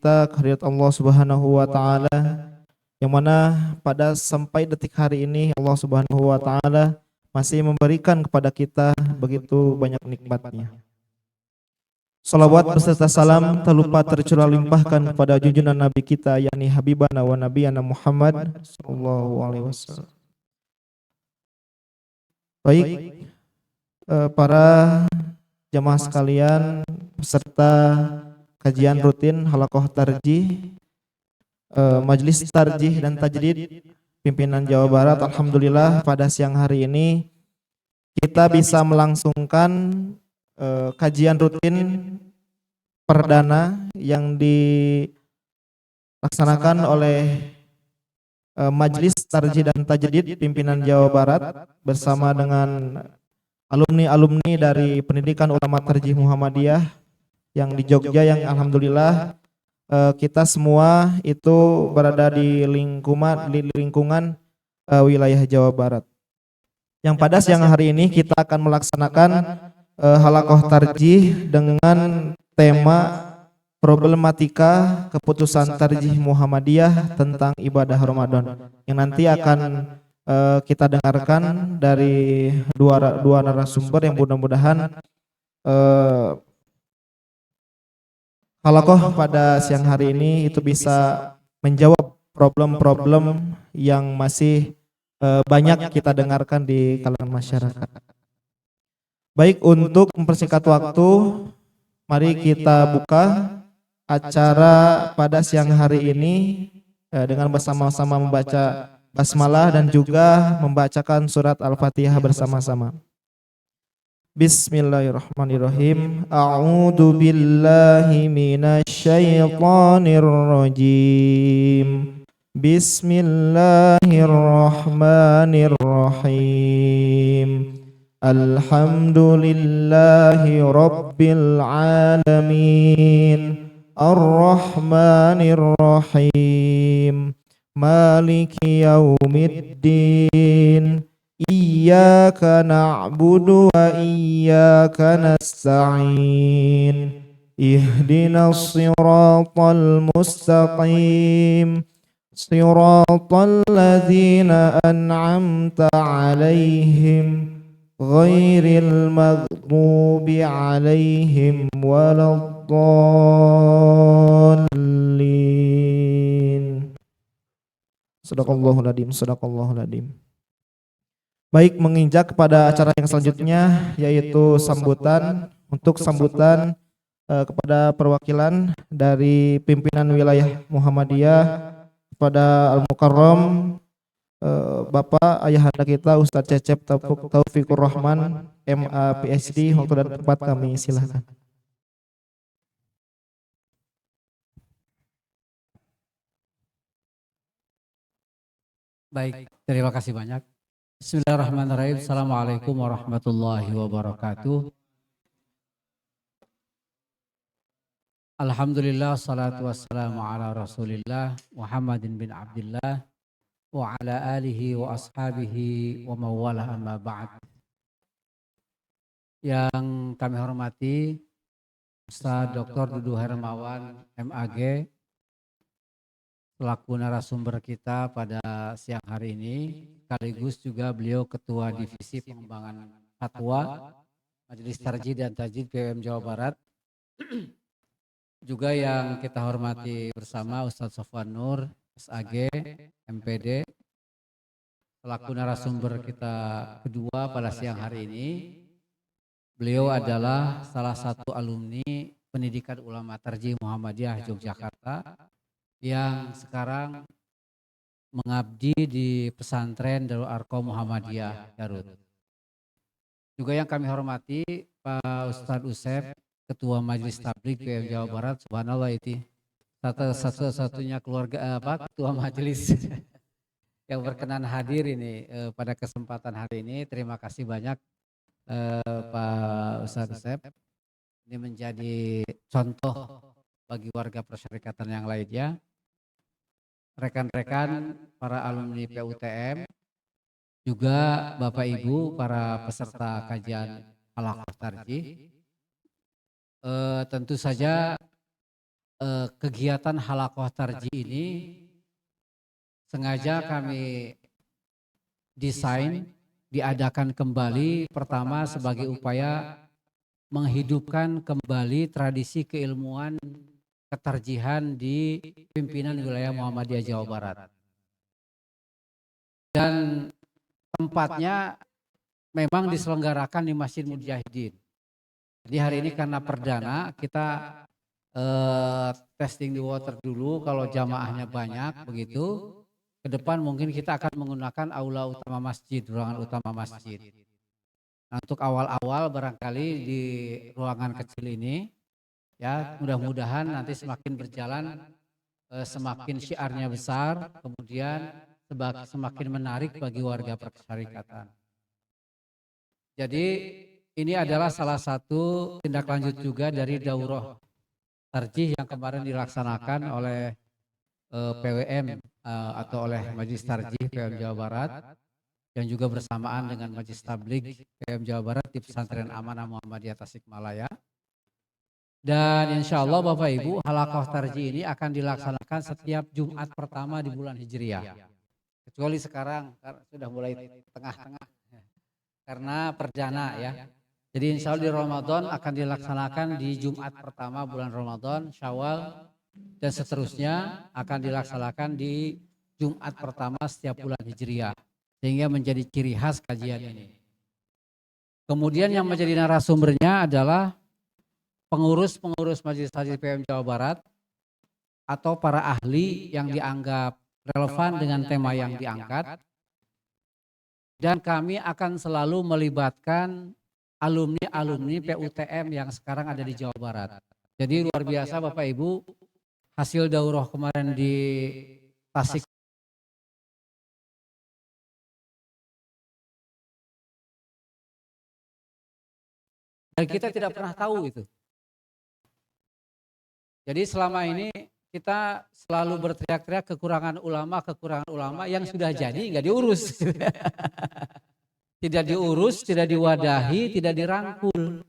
kita kehadirat Allah Subhanahu wa taala, yang mana pada sampai detik hari ini Allah Subhanahu wa taala masih memberikan kepada kita begitu banyak nikmatnya. Salawat beserta salam tak lupa tercurah limpahkan kepada junjungan Nabi kita yakni Habibana wa Nabiyana Muhammad sallallahu alaihi wasallam. Baik, para jamaah sekalian peserta kajian rutin halaqah tarjih, majelis tarjih dan tajdid pimpinan Jawa Barat, alhamdulillah pada siang hari ini kita bisa melangsungkan kajian rutin perdana yang dilaksanakan oleh Majelis Tarjih dan Tajdid pimpinan Jawa Barat bersama dengan alumni-alumni dari Pendidikan Ulama Tarjih Muhammadiyah yang di Jogja, yang alhamdulillah kita semua itu berada di lingkungan wilayah Jawa Barat. Yang pada siang hari ini kita akan melaksanakan halaqah tarjih dengan tema problematika keputusan tarjih Muhammadiyah tentang ibadah Ramadan, yang nanti akan kita dengarkan dari dua narasumber yang mudah-mudahan halaqah pada siang hari ini itu bisa menjawab problem-problem yang masih banyak kita dengarkan di kalangan masyarakat. Baik, untuk mempersingkat waktu, mari kita buka acara pada siang hari ini dengan bersama-sama membaca basmalah dan juga membacakan surat Al-Fatihah bersama-sama. Bismillahirrahmanirrahim. A'udzu billahi minasy syaithanir rajim. Bismillahirrahmanirrahim. Alhamdulillahi rabbil alamin. Ar-Rahmanir Rahim. Maliki yaumiddin. Iyyaka na'budu wa iyyaka nasta'in. Ihdinas siratal mustaqim. Siratal ladzina an'amta 'alaihim ghairil maghdubi 'alaihim waladdallin. Sadaqallahul adzim, sadaqallahul adzim. Baik, menginjak kepada acara yang selanjutnya yaitu sambutan. Untuk sambutan kepada perwakilan dari pimpinan wilayah Muhammadiyah kepada Al-Mukarram Bapak Ayahanda kita Ustadz Cecep Taufikur Rahman MA PhD, waktu dan tempat kami silakan. Baik, terima kasih banyak. Bismillahirrahmanirrahim. Assalamualaikum warahmatullahi wabarakatuh. Alhamdulillah, salatu wassalamu ala rasulillah Muhammadin bin Abdillah wa ala alihi wa ashabihi wa mawalah, amma ba'd. Yang kami hormati Ustaz Dr. Dudu Hermawan MAG selaku narasumber kita pada siang hari ini, sekaligus juga beliau Ketua Divisi Pengembangan Fatwa Majelis Tarjih dan Tajdid PWM Jawa Barat. Juga yang kita hormati bersama Ustadz Sofwan Nur SAG MPD selaku narasumber kita kedua pada siang hari ini. Beliau adalah salah satu alumni Pendidikan Ulama Tarjih Muhammadiyah Yogyakarta yang sekarang mengabdi di pesantren Darul Arqam Muhammadiyah Garut. Juga yang kami hormati Pak Ustadz Usep, Ketua Majelis Tabligh PWM Jawa Barat. Subhanallah, itu satu-satunya keluarga ketua majelis yang berkenan hadir ini pada kesempatan hari ini. Terima kasih banyak Pak Ustadz Usep. Ini menjadi contoh bagi warga persyarikatan yang lainnya. Rekan-rekan para alumni PUTM, juga Bapak Ibu para peserta kajian halaqah tarjih. Tentu saja kegiatan Halaqah Tarji ini sengaja kami desain, diadakan kembali pertama sebagai upaya menghidupkan kembali tradisi keilmuan ketarjihan di pimpinan wilayah Muhammadiyah Jawa Barat. Dan tempatnya memang diselenggarakan di Masjid Mujahidin. Jadi hari ini karena perdana kita testing the water dulu, kalau jamaahnya banyak begitu. Ke depan mungkin kita akan menggunakan aula utama masjid, ruangan utama masjid. Nah, untuk awal-awal barangkali di ruangan kecil ini, ya mudah-mudahan nanti semakin berjalan, semakin syiarnya besar, kemudian semakin menarik bagi warga persyarikatan. Jadi ini adalah salah satu tindak lanjut juga dari daurah tarjih yang kemarin dilaksanakan oleh PWM atau oleh Majelis Tarjih PM Jawa Barat yang juga bersamaan dengan Majelis Tabligh PM Jawa Barat di Pesantren Amanah Muhammadiyah Tasikmalaya. Dan insya Allah Bapak Ibu, Halaqah Tarjih ini akan dilaksanakan setiap Jumat pertama di bulan Hijriah. Kecuali sekarang sudah mulai tengah-tengah karena perdana ya. Jadi insya Allah di Ramadan akan dilaksanakan di Jumat pertama bulan Ramadan, Syawal, dan seterusnya akan dilaksanakan di Jumat pertama setiap bulan Hijriah. Sehingga menjadi ciri khas kajian ini. Kemudian yang menjadi narasumbernya adalah pengurus-pengurus Majelis Tarjih PM Jawa Barat atau para ahli yang dianggap relevan dengan tema yang diangkat. Dan kami akan selalu melibatkan alumni-alumni PUTM yang sekarang ada di Jawa Barat. Jadi luar biasa Bapak Ibu, hasil daurah kemarin di Tasik dan kita tidak pernah tahu itu. Jadi selama ini kita selalu berteriak-teriak kekurangan ulama yang sudah jadi nggak diurus. Tidak diurus, tidak diwadahi, tidak dirangkul.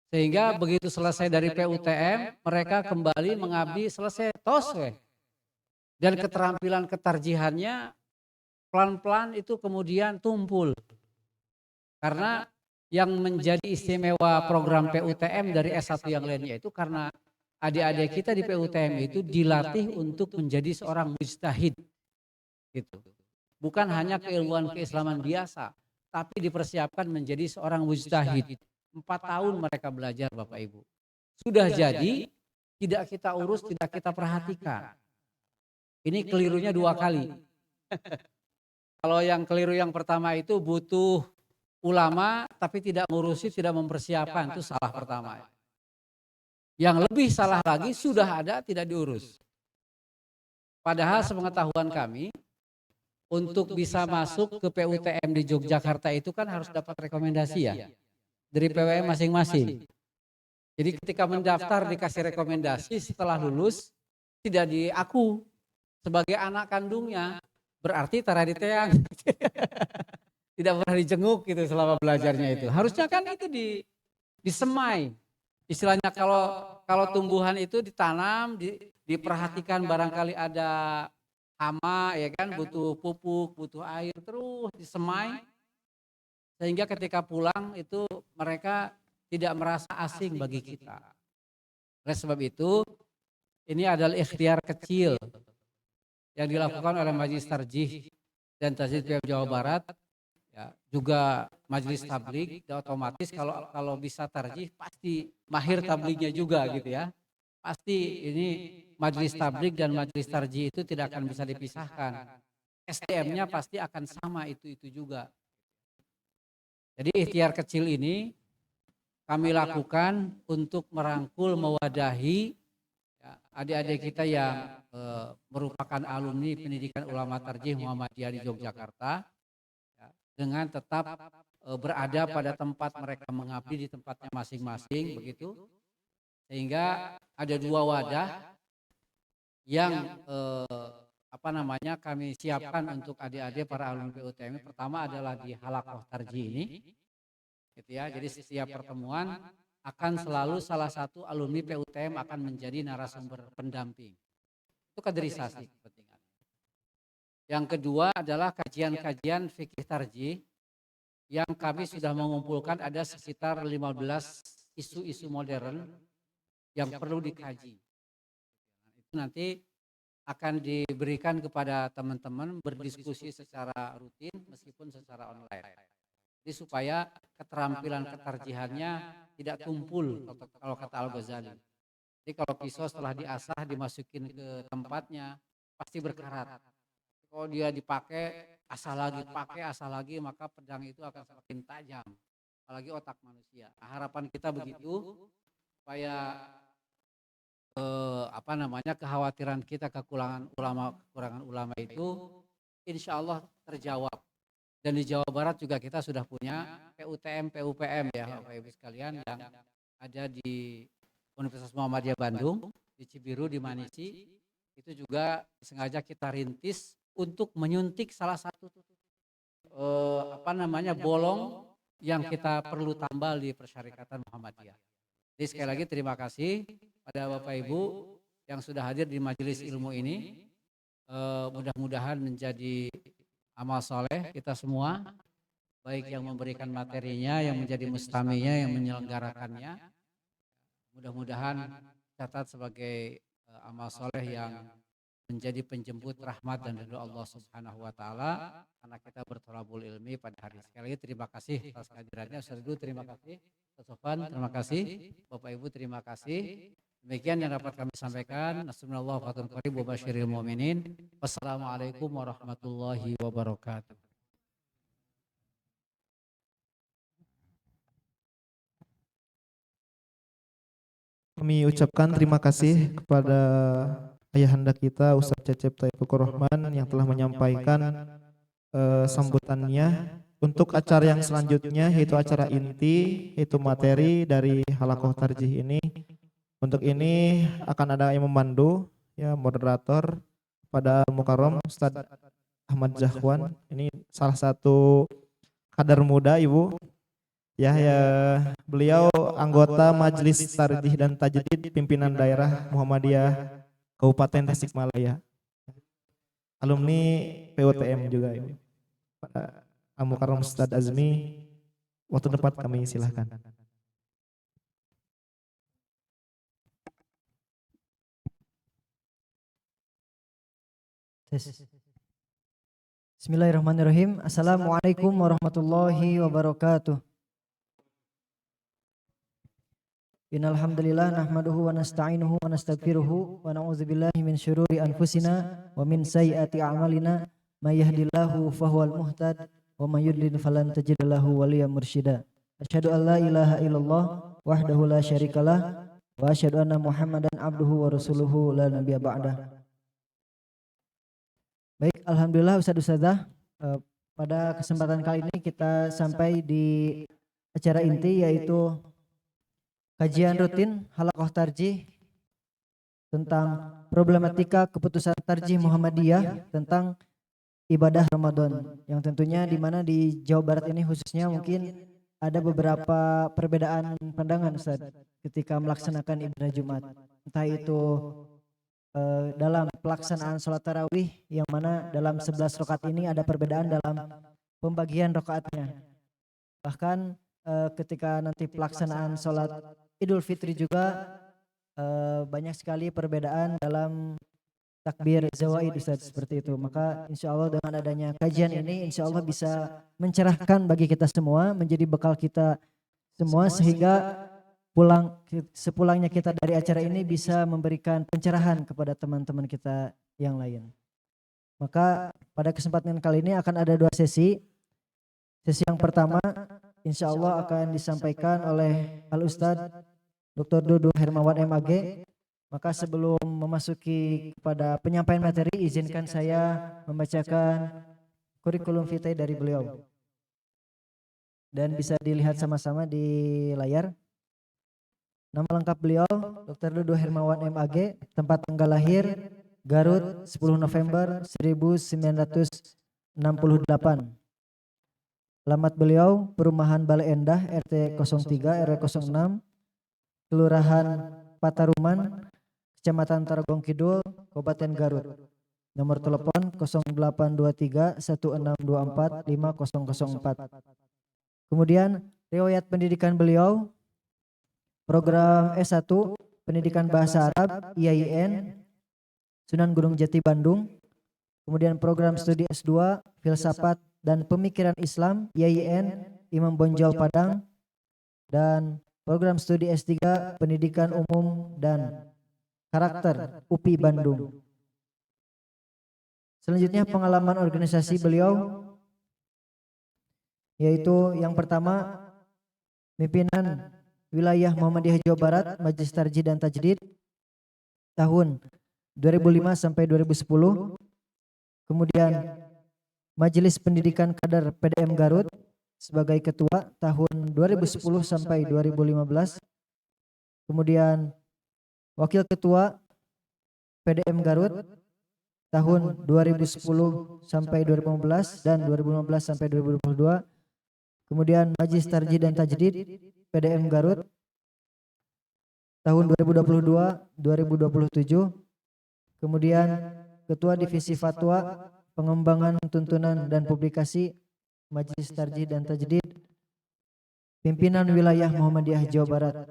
Sehingga begitu selesai dari PUTM, mereka kembali mengabdi selesai tos weh. Dan keterampilan ketarjihannya pelan-pelan itu kemudian tumpul. Karena yang menjadi istimewa program PUTM dari S1 yang lainnya itu karena adik-adik kita di PUTM itu dilatih untuk menjadi seorang mujtahid. Gitu. Bukan hanya keilmuan keislaman biasa, tapi dipersiapkan menjadi seorang mujtahid. 4 tahun mereka belajar Bapak Ibu. Sudah jadi, tidak kita urus, tidak kita perhatikan. Ini kelirunya 2 kali. Kalau yang keliru yang pertama itu butuh ulama, tapi tidak ngurusi, tidak mempersiapkan, itu salah pertama. Yang lebih salah lagi, sudah ada, tidak diurus. Padahal sepengetahuan kami, untuk bisa masuk ke PUTM di Yogyakarta itu kan harus dapat rekomendasi ya dari PWM masing-masing. Jadi ketika mendaftar dikasih rekomendasi, setelah lulus tidak diaku sebagai anak kandungnya, berarti tara diteang. Tidak pernah dijenguk gitu selama belajarnya itu. Harusnya kan itu disemai. Istilahnya kalau tumbuhan itu ditanam, diperhatikan barangkali ada hama ya kan, butuh pupuk, butuh air, terus disemai sehingga ketika pulang itu mereka tidak merasa asing bagi kita. Oleh sebab itu ini adalah ikhtiar kecil yang dilakukan oleh Majelis Tarjih dan Tarjih PM Jawa Barat, ya, juga Majelis Tabligh, dan otomatis kalau bisa tarjih pasti mahir tablignya juga gitu ya. Pasti ini Majelis Tabligh dan Majelis Tarjih itu tidak akan bisa dipisahkan. SDM-nya pasti akan sama itu juga. Jadi ikhtiar kecil ini kami lakukan untuk merangkul, mewadahi ya, adik-adik kita yang merupakan alumni pendidikan ulama tarjih Muhammadiyah di Yogyakarta, ya, dengan tetap berada pada tempat mereka mengabdi di tempatnya masing-masing begitu. Sehingga ada 2 wadah yang kami siapkan untuk adik-adik para alumni PUTM. Pertama adalah di Halaqah Tarjih ini, gitu ya. Jadi setiap pertemuan akan selalu salah satu alumni PUTM akan menjadi narasumber pendamping. Itu kaderisasi kepentingan. Yang kedua adalah kajian-kajian fikih tarjih yang kami sudah mengumpulkan ada sekitar 15 isu-isu modern yang perlu dikaji. Itu nanti akan diberikan kepada teman-teman berdiskusi secara rutin meskipun secara online. Jadi supaya keterampilan ketarjihannya tidak tumpul kalau kata Al-Ghazali. Jadi kalau pisau setelah diasah dimasukin ke tempatnya pasti berkarat. Kalau dia dipakai asah lagi maka pedang itu akan semakin tajam. Apalagi otak manusia. Harapan kita begitu supaya kekhawatiran kita kekurangan ulama itu insya Allah terjawab. Dan di Jawa Barat juga kita sudah punya PUTM, PUPM ya Bapak Ibu sekalian yang ada di Universitas Muhammadiyah Bandung, di Cibiru, di Manisi. Itu juga sengaja kita rintis untuk menyuntik salah satu bolong yang kita perlu tambal di Persyarikatan Muhammadiyah. Jadi sekali lagi terima kasih pada Bapak Ibu yang sudah hadir di majelis ilmu ini. Mudah-mudahan menjadi amal soleh kita semua, baik yang memberikan materinya, yang menjadi mustaminya, yang menyelenggarakannya. Mudah-mudahan catat sebagai amal soleh yang menjadi penjemput rahmat dan ridho Allah Subhanahu wa taala karena kita bertolabul ilmi pada hari ini. Sekali lagi terima kasih atas kehadirannya. Ustaz Ridho terima kasih. Ustaz Sofwan terima kasih. Bapak Ibu terima kasih. Demikian yang dapat kami sampaikan. Assalamualaikum warahmatullahi wabarakatuh. Wassalamualaikum warahmatullahi wabarakatuh. Kami ucapkan terima kasih kepada ayahanda kita Ustaz Cecep Taifur Rahman yang telah menyampaikan sambutannya untuk acara yang selanjutnya, yaitu acara inti, yaitu materi dari Halaqah Tarjih ini. Untuk ini akan ada yang memandu, ya, moderator pada Mukarram Ustaz Ahmad Zahwan. Ini salah satu kader muda Ibu. Ya, beliau anggota Majelis Tarjih dan Tajdid pimpinan daerah Muhammadiyah Kabupaten Tasikmalaya. Alumni PUTM juga Ibu. Pada Mukarram Ustaz Azmi, waktu tempat kami silahkan. Bismillahirrahmanirrahim. Assalamualaikum warahmatullahi wabarakatuh. Innal hamdalillah nahmaduhu wa nasta'inuhu wa nastaghfiruhu wa na'udzubillahi min syururi anfusina wa min sayyiati a'malina may yahdihillahu fahuwal muhtad wa may yudlil falan tajid lahu waliyyan mursyida. Asyhadu an la ilaha illallah wahdahu la syarikalah wa asyhadu anna Muhammadan abduhu wa rasuluhu la nabiyya ba'dah. Baik, alhamdulillah Ustaz-Ustazah, pada kesempatan kali ini kita sampai di acara inti, yaitu kajian rutin Halaqah Tarjih tentang problematika keputusan Tarjih Muhammadiyah tentang ibadah Ramadan, yang tentunya di mana di Jawa Barat ini khususnya mungkin ada beberapa perbedaan pandangan Ustaz ketika melaksanakan ibadah Jumat, entah itu dalam pelaksanaan sholat tarawih, yang mana dalam 11 rakaat ini ada perbedaan dalam pembagian rakaatnya. Bahkan ketika nanti pelaksanaan sholat Idul Fitri juga banyak sekali perbedaan dalam takbir zawaid Ustaz, seperti itu. Maka insya Allah dengan adanya kajian ini insya Allah bisa mencerahkan bagi kita semua, menjadi bekal kita semua, sehingga sepulangnya kita dari acara ini bisa memberikan pencerahan kepada teman-teman kita yang lain. Maka pada kesempatan kali ini akan ada 2 sesi. Sesi yang pertama insya Allah akan disampaikan oleh Al-Ustadz Dr. Dudu Hermawan MAG. Maka sebelum memasuki kepada penyampaian materi, izinkan saya membacakan kurikulum vitae dari beliau. Dan bisa dilihat sama-sama di layar. Nama lengkap beliau Dr. Dudu Hermawan MAG, tempat tanggal lahir Garut 10 November 1968. Alamat beliau Perumahan Bale Endah RT 03 RW 06 Kelurahan Pataruman, Kecamatan Tarogong Kidul, Kabupaten Garut. Nomor telepon 0823 1624 5004. Kemudian riwayat pendidikan beliau, program S1 Pendidikan Bahasa Arab IAIN Sunan Gunung Jati Bandung. Kemudian program studi S2 Filsafat dan Pemikiran Islam IAIN Imam Bonjol Padang, dan program studi S3 Pendidikan Umum dan Karakter UPI Bandung. Selanjutnya pengalaman organisasi beliau, yaitu yang pertama pimpinan wilayah Muhammadiyah Jawa Barat Majelis Tarjih dan Tajdid tahun 2005 sampai 2010. Kemudian Majelis Pendidikan Kader PDM Garut sebagai ketua tahun 2010 sampai 2015. Kemudian wakil ketua PDM Garut tahun 2010 sampai 2015 dan 2015 sampai 2022. Kemudian Majelis Tarjih dan Tajdid PDM Garut tahun 2022-2027. Kemudian Ketua Divisi Fatwa, Pengembangan Tuntunan dan Publikasi Majelis Tarjih dan Tajdid Pimpinan Wilayah Muhammadiyah Jawa Barat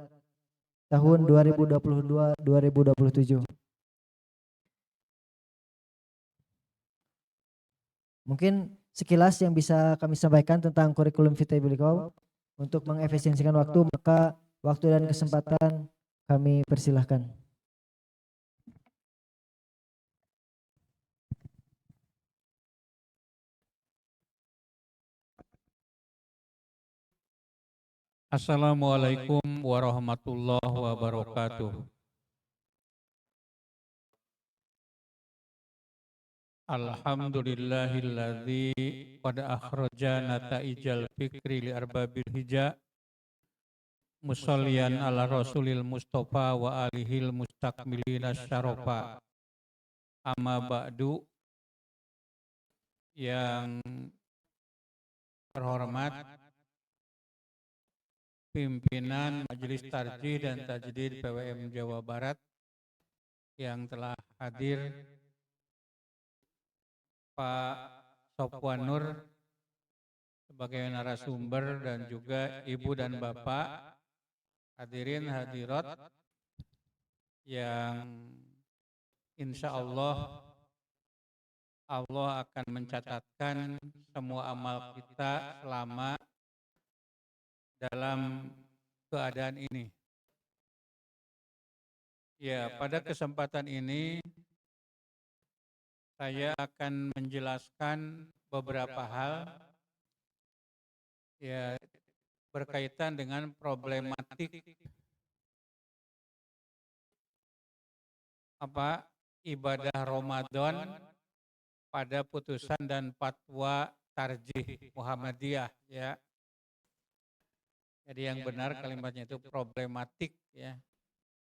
tahun 2022-2027. Mungkin sekilas yang bisa kami sampaikan tentang kurikulum vitae beliau. Untuk mengefisiensikan waktu, maka waktu dan kesempatan kami persilahkan. Assalamualaikum warahmatullahi wabarakatuh. Alhamdulillahilladzi qad akhrajana ta'ijal fikri li arbabil hija musallian ala rasulil mustafa wa alihil mustakmilina syarafa. Amma ba'du, yang terhormat pimpinan Majelis Tarjih dan Tajdid PWM Jawa Barat yang telah hadir, Pak Sofwan Nur sebagai narasumber, dan juga Ibu dan Bapak, hadirin hadirat yang insya Allah akan mencatatkan semua amal kita selama dalam keadaan ini. Ya, pada kesempatan ini saya akan menjelaskan beberapa hal ya berkaitan dengan problematik ibadah Ramadan pada putusan dan fatwa Tarjih Muhammadiyah, ya. Jadi yang benar kalimatnya itu problematik, ya.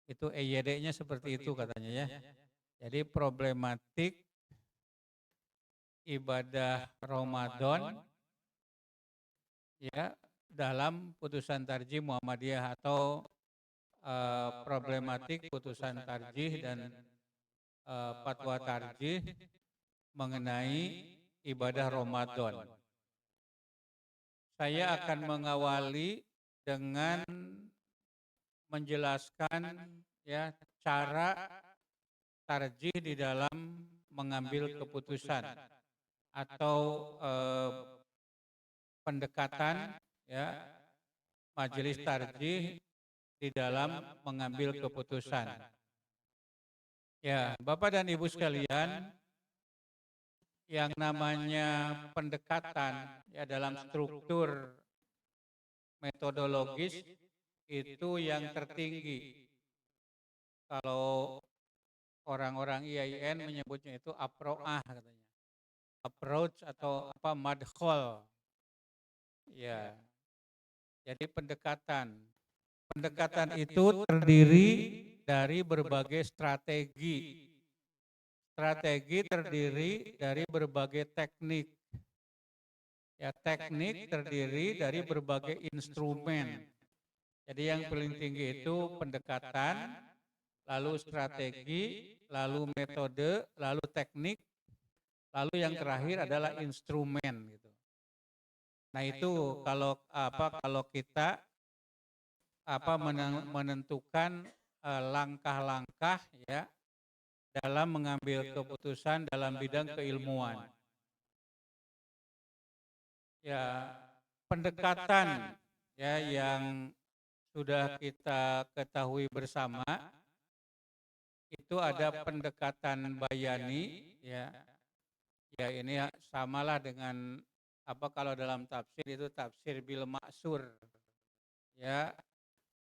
Itu EYD-nya seperti itu katanya, ya. Jadi problematik ibadah Ramadan ya dalam putusan Tarjih Muhammadiyah, atau problematik putusan Tarjih dan fatwa Tarjih mengenai ibadah Ramadan. Saya akan mengawali dengan menjelaskan ya cara tarjih di dalam mengambil keputusan, atau pendekatan ya majelis tarjih di dalam mengambil keputusan. Ya, Bapak dan Ibu sekalian, yang namanya pendekatan ya dalam struktur metodologis itu yang tertinggi. Kalau orang-orang IAIN menyebutnya itu approach katanya. Approach atau madkhol. Ya. Jadi pendekatan. Pendekatan itu terdiri dari berbagai strategi. Strategi terdiri dari berbagai teknik. Ya, teknik terdiri dari berbagai instrumen. Jadi yang paling tinggi itu pendekatan, lalu strategi, lalu metode, lalu teknik, lalu yang terakhir adalah instrumen gitu. Nah itu kalau kita menentukan langkah-langkah ya dalam mengambil keputusan dalam bidang keilmuan. Ya, pendekatan ya yang sudah kita ketahui bersama itu ada pendekatan bayani ya. Ya ini samalah dengan kalau dalam tafsir itu tafsir bil maksur ya,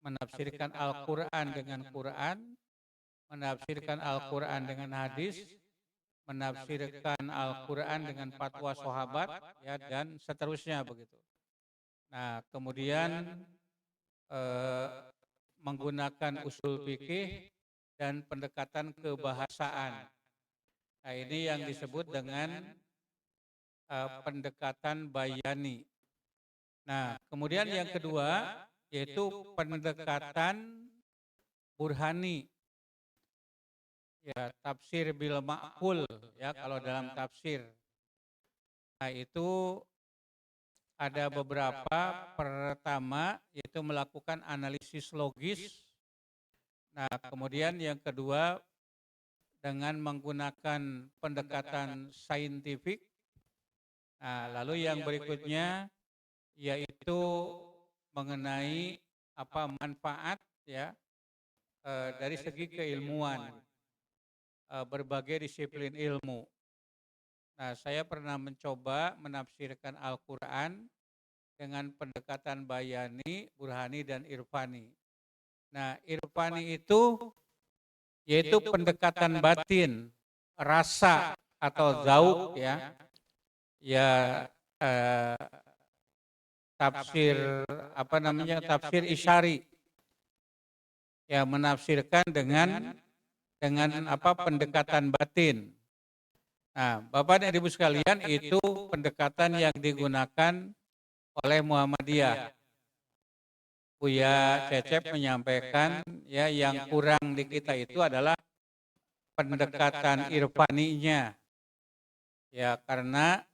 menafsirkan Al-Qur'an dengan Quran, menafsirkan Al-Qur'an dengan hadis, menafsirkan Al-Quran dengan fatwa sahabat, ya dan seterusnya begitu. Nah, kemudian menggunakan usul fikih dan pendekatan kebahasaan. Nah, ini yang disebut dengan pendekatan bayani. Nah, kemudian yang kedua yaitu pendekatan burhani. Ya, tafsir bil ma'qul ya kalau dalam tafsir. Nah, itu ada beberapa. Pertama yaitu melakukan analisis logis. Nah, kemudian yang kedua dengan menggunakan pendekatan saintifik. Nah, lalu yang berikutnya yaitu mengenai manfaat ya dari segi keilmuan, berbagai disiplin ilmu. Nah, saya pernah mencoba menafsirkan Al-Quran dengan pendekatan bayani, burhani, dan irfani. Nah, irfani itu yaitu pendekatan batin, rasa atau zauk ya, tafsir tafsir isyari, ya menafsirkan dengan pendekatan batin. Nah, Bapak dan Ibu sekalian, itu pendekatan yang digunakan oleh Muhammadiyah. Buya Cecep menyampaikan ya yang kurang di kita itu adalah pendekatan irfaninya. Ya, karena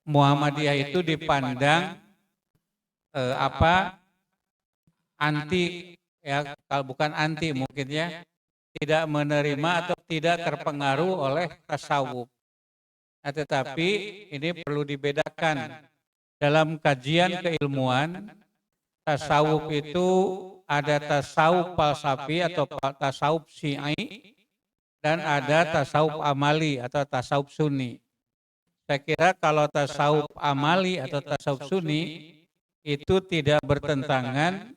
Muhammadiyah itu dipandang anti ya, kalau bukan anti mungkin ya, tidak menerima atau tidak terpengaruh oleh tasawuf. Nah, tetapi ini perlu dibedakan. Dalam kajian keilmuan, tasawuf itu ada tasawuf falsafi atau tasawuf syi'i, dan ada tasawuf amali atau tasawuf sunni. Saya kira kalau tasawuf amali atau tasawuf sunni itu tidak bertentangan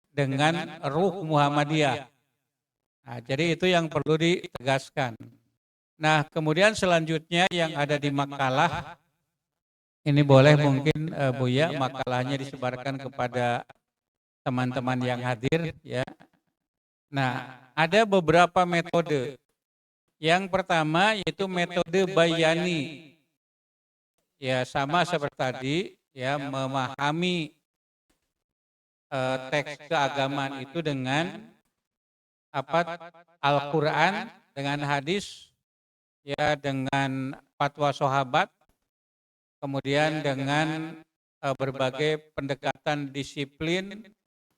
dengan ruh Muhammadiyah. Nah, jadi itu yang perlu ditegaskan. Nah, kemudian selanjutnya yang ada di makalah, ini boleh mungkin Buya makalahnya disebarkan kepada teman-teman yang hadir ya. Nah, ada beberapa metode. Yang pertama yaitu metode bayani. Ya, sama seperti tadi ya, memahami teks keagamaan itu dengan Al-Quran, dengan hadis, ya dengan fatwa sahabat, kemudian dengan berbagai pendekatan disiplin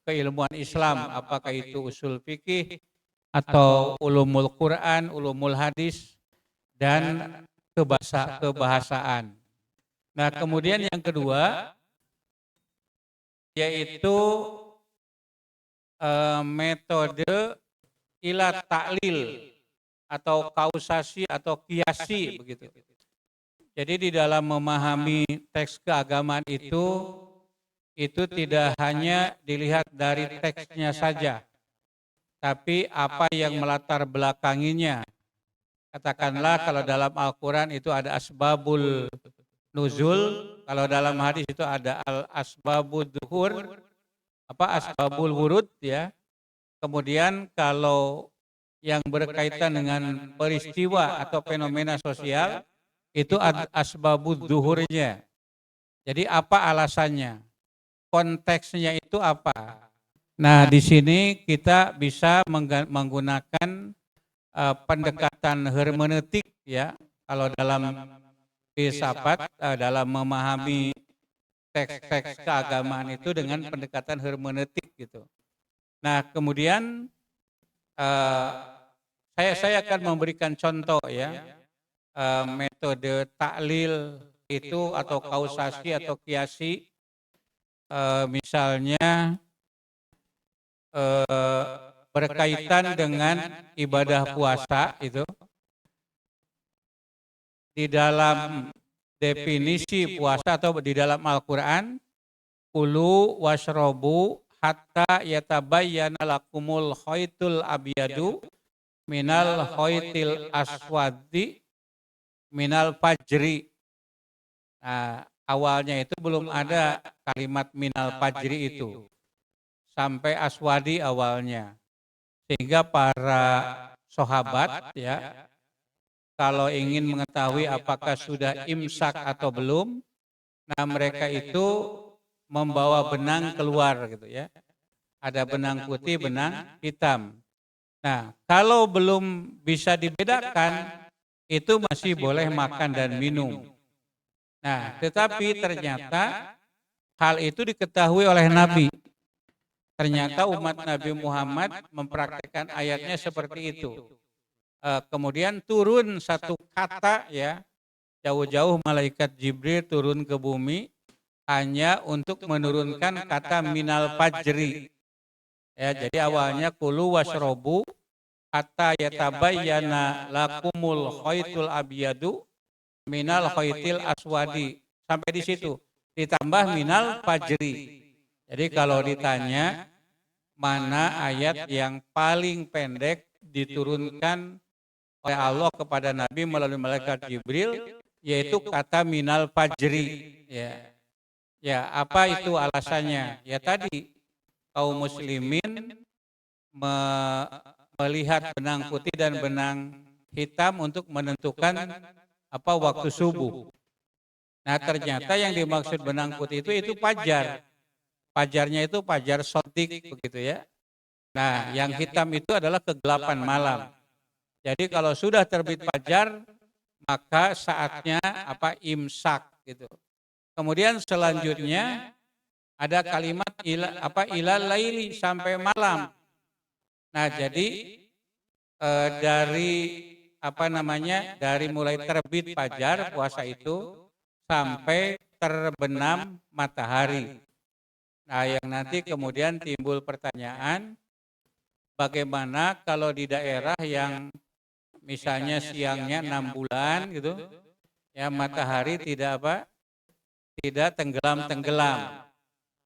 keilmuan Islam, apakah itu usul fikih atau ulumul Quran, ulumul hadis, dan kebahasaan. Nah, kemudian yang kedua yaitu metode ila ta'lil atau kausasi atau kiasi begitu. Jadi di dalam memahami teks keagamaan itu tidak hanya dilihat dari teksnya saja, tapi apa yang melatar belakanginya. Katakanlah kalau dalam Al-Quran itu ada asbabul nuzul, kalau dalam hadis itu ada al-asbabul duhur, asbabul wurud ya. Kemudian kalau yang berkaitan dengan peristiwa atau fenomena sosial, itu asbabud duhurnya. Jadi apa alasannya? konteksnya itu apa. Nah, di sini kita bisa menggunakan pendekatan hermeneutik ya. Kalau dalam filsafat, dalam memahami teks-teks keagamaan itu dengan pendekatan hermeneutik gitu. Nah, kemudian saya akan memberikan contoh ya, metode taklil itu atau kausasi atau kiasi, misalnya berkaitan dengan ibadah puasa itu. Di dalam definisi puasa atau di dalam Al-Quran, kulu washrobu hatta yatabayyana lakumul khaitul abyadu minal khaitil aswadi minal fajri. Nah, awalnya itu belum ada kalimat minal fajri itu, sampai aswadi awalnya. Sehingga para sahabat ya, kalau ingin mengetahui apakah sudah imsak atau belum, nah mereka itu membawa benang keluar gitu ya. Ada benang putih, benang hitam. Nah, kalau belum bisa dibedakan, itu masih boleh makan dan minum. Nah, tetapi ternyata hal itu diketahui oleh Nabi. Ternyata umat Nabi Muhammad mempraktikkan ayatnya seperti itu. Kemudian turun satu kata ya, jauh-jauh malaikat Jibril turun ke bumi hanya untuk menurunkan kata minal fajri. Ya, jadi awalnya kulu washrobu hatta yatabayyana lakumul khaitul abyadu minal khaitil aswadi. Sampai di situ. Ditambah minal fajri. Jadi kalau ditanya mana ayat yang paling pendek diturunkan oleh Allah kepada Nabi melalui malaikat Jibril, yaitu kata minal fajri. Ya, apa itu alasannya? Ya tadi kaum muslimin melihat benang putih dan benang hitam untuk menentukan apa waktu subuh. Nah, ternyata yang dimaksud benang putih itu fajar. Fajarnya itu fajar sodik begitu ya. Nah, yang hitam itu adalah kegelapan malam. Jadi kalau sudah terbit fajar, maka saatnya imsak gitu. Kemudian selanjutnya ada kalimat ilal laili sampai malam. Nah, jadi dari dari mulai terbit fajar puasa itu sampai terbenam matahari. Nah, yang nanti kemudian timbul pertanyaan, bagaimana kalau di daerah yang misalnya siangnya 6 bulan gitu, ya matahari tidak tenggelam-tenggelam,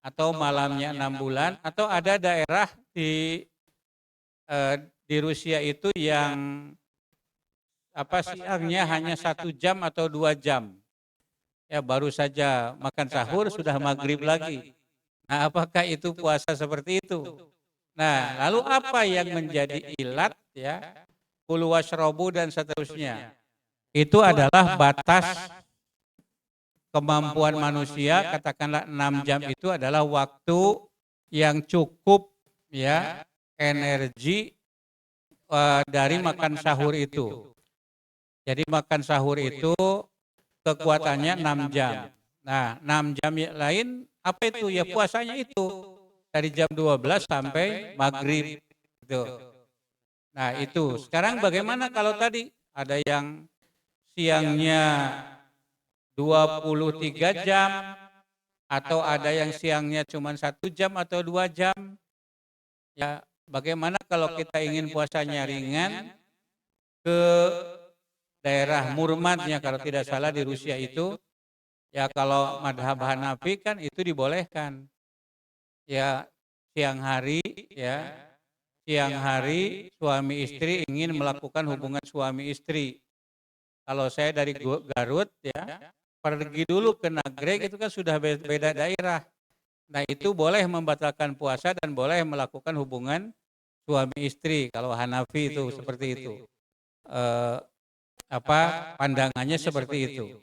atau malamnya 6 bulan, atau ada daerah di Rusia itu yang siangnya hanya 1 jam atau 2 jam, ya baru saja makan sahur sudah maghrib lagi. Nah, apakah itu puasa seperti itu? Nah, lalu apa yang menjadi ilat ya? Kulu washrobu dan seterusnya. Itu adalah batas kemampuan manusia, katakanlah 6 jam itu adalah waktu yang cukup ya, energi dari makan sahur itu. Jadi makan sahur itu kekuatannya 6 jam. Nah, 6 jam lain apa itu? Ya puasanya itu dari jam 12 sampai maghrib gitu. Nah, itu. Sekarang bagaimana kalau tadi ada yang siangnya 23 jam, atau ada yang siangnya cuma 1 jam atau 2 jam? Ya, bagaimana kalau kita ingin puasanya ringan, ke daerah Murmansk kalau tidak salah di Rusia itu, ya kalau madhab Hanafi kan itu dibolehkan. Ya, siang hari suami istri ingin melakukan hubungan suami istri. Kalau saya dari Garut ya, pergi dulu ke Nagreg itu kan sudah beda daerah. Nah, itu boleh membatalkan puasa dan boleh melakukan hubungan suami istri kalau Hanafi itu seperti itu. Pandangannya seperti itu.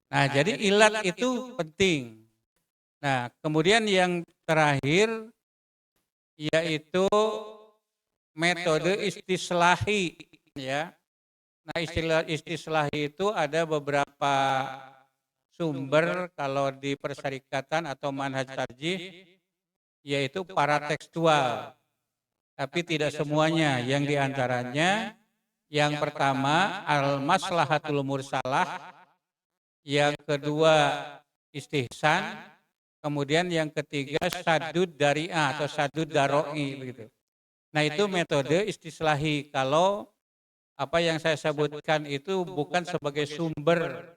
Nah, jadi ilat itu penting. Nah, kemudian yang terakhir yaitu metode istislahi, ya. Nah, istilah istislahi itu ada beberapa sumber kalau di persyarikatan atau manhaj tarjih, yaitu para tekstual, tapi tidak semuanya. Yang diantaranya yang pertama al-maslahatul mursalah, yang kedua istihsan, kemudian yang ketiga sadud dari'ah atau sadud daro'i begitu. Nah, itu metode istislahi. Kalau apa yang saya sebutkan itu bukan sebagai sumber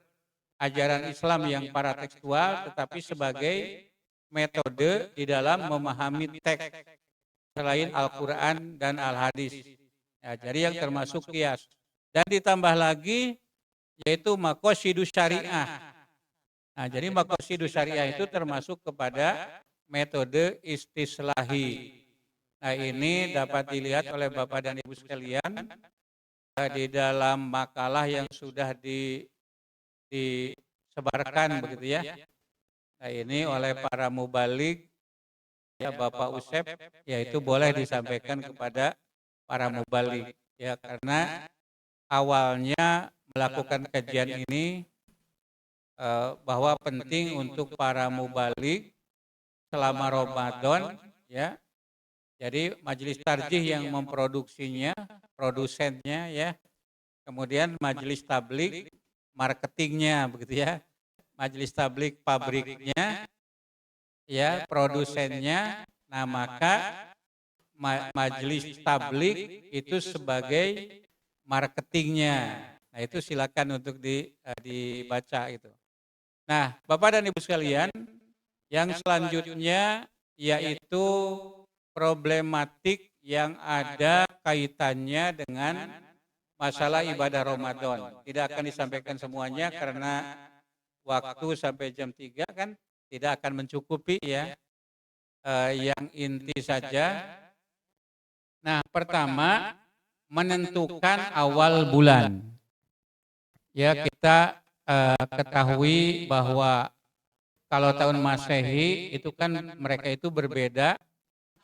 ajaran Islam yang para tekstual, tetapi sebagai metode di dalam memahami teks selain Al-Quran dan Al-Hadis. Ya, jadi yang termasuk qiyas. Dan ditambah lagi yaitu maqasidus syariah. Nah, jadi maqasidus syariah itu termasuk kepada metode istislahi. Nah, ini dapat dilihat oleh Bapak dan Ibu sekalian di dalam makalah yang sudah disebarkan begitu ya. Nah, ini oleh para mubalik, ya Bapak Usep, yaitu boleh disampaikan kepada para mubalik, ya, karena awalnya melakukan kajian ini bahwa penting untuk para mubalik selama Ramadan, ya. Jadi majelis tarjih yang memproduksinya, produsennya, ya. Kemudian majelis tablik marketingnya begitu ya. Majelis tablik pabriknya, ya, produsennya. Nah, maka majelis tablik itu sebagai marketingnya. Nah, itu silakan untuk dibaca itu. Nah, Bapak dan Ibu sekalian, yang selanjutnya yaitu problematik yang ada kaitannya dengan masalah ibadah Ramadan. Tidak akan disampaikan semuanya karena waktu sampai jam 3 kan tidak akan mencukupi, ya. Yang inti saja. Nah, pertama menentukan awal bulan. Ya, kita ketahui bahwa kalau tahun Masehi itu kan mereka itu berbeda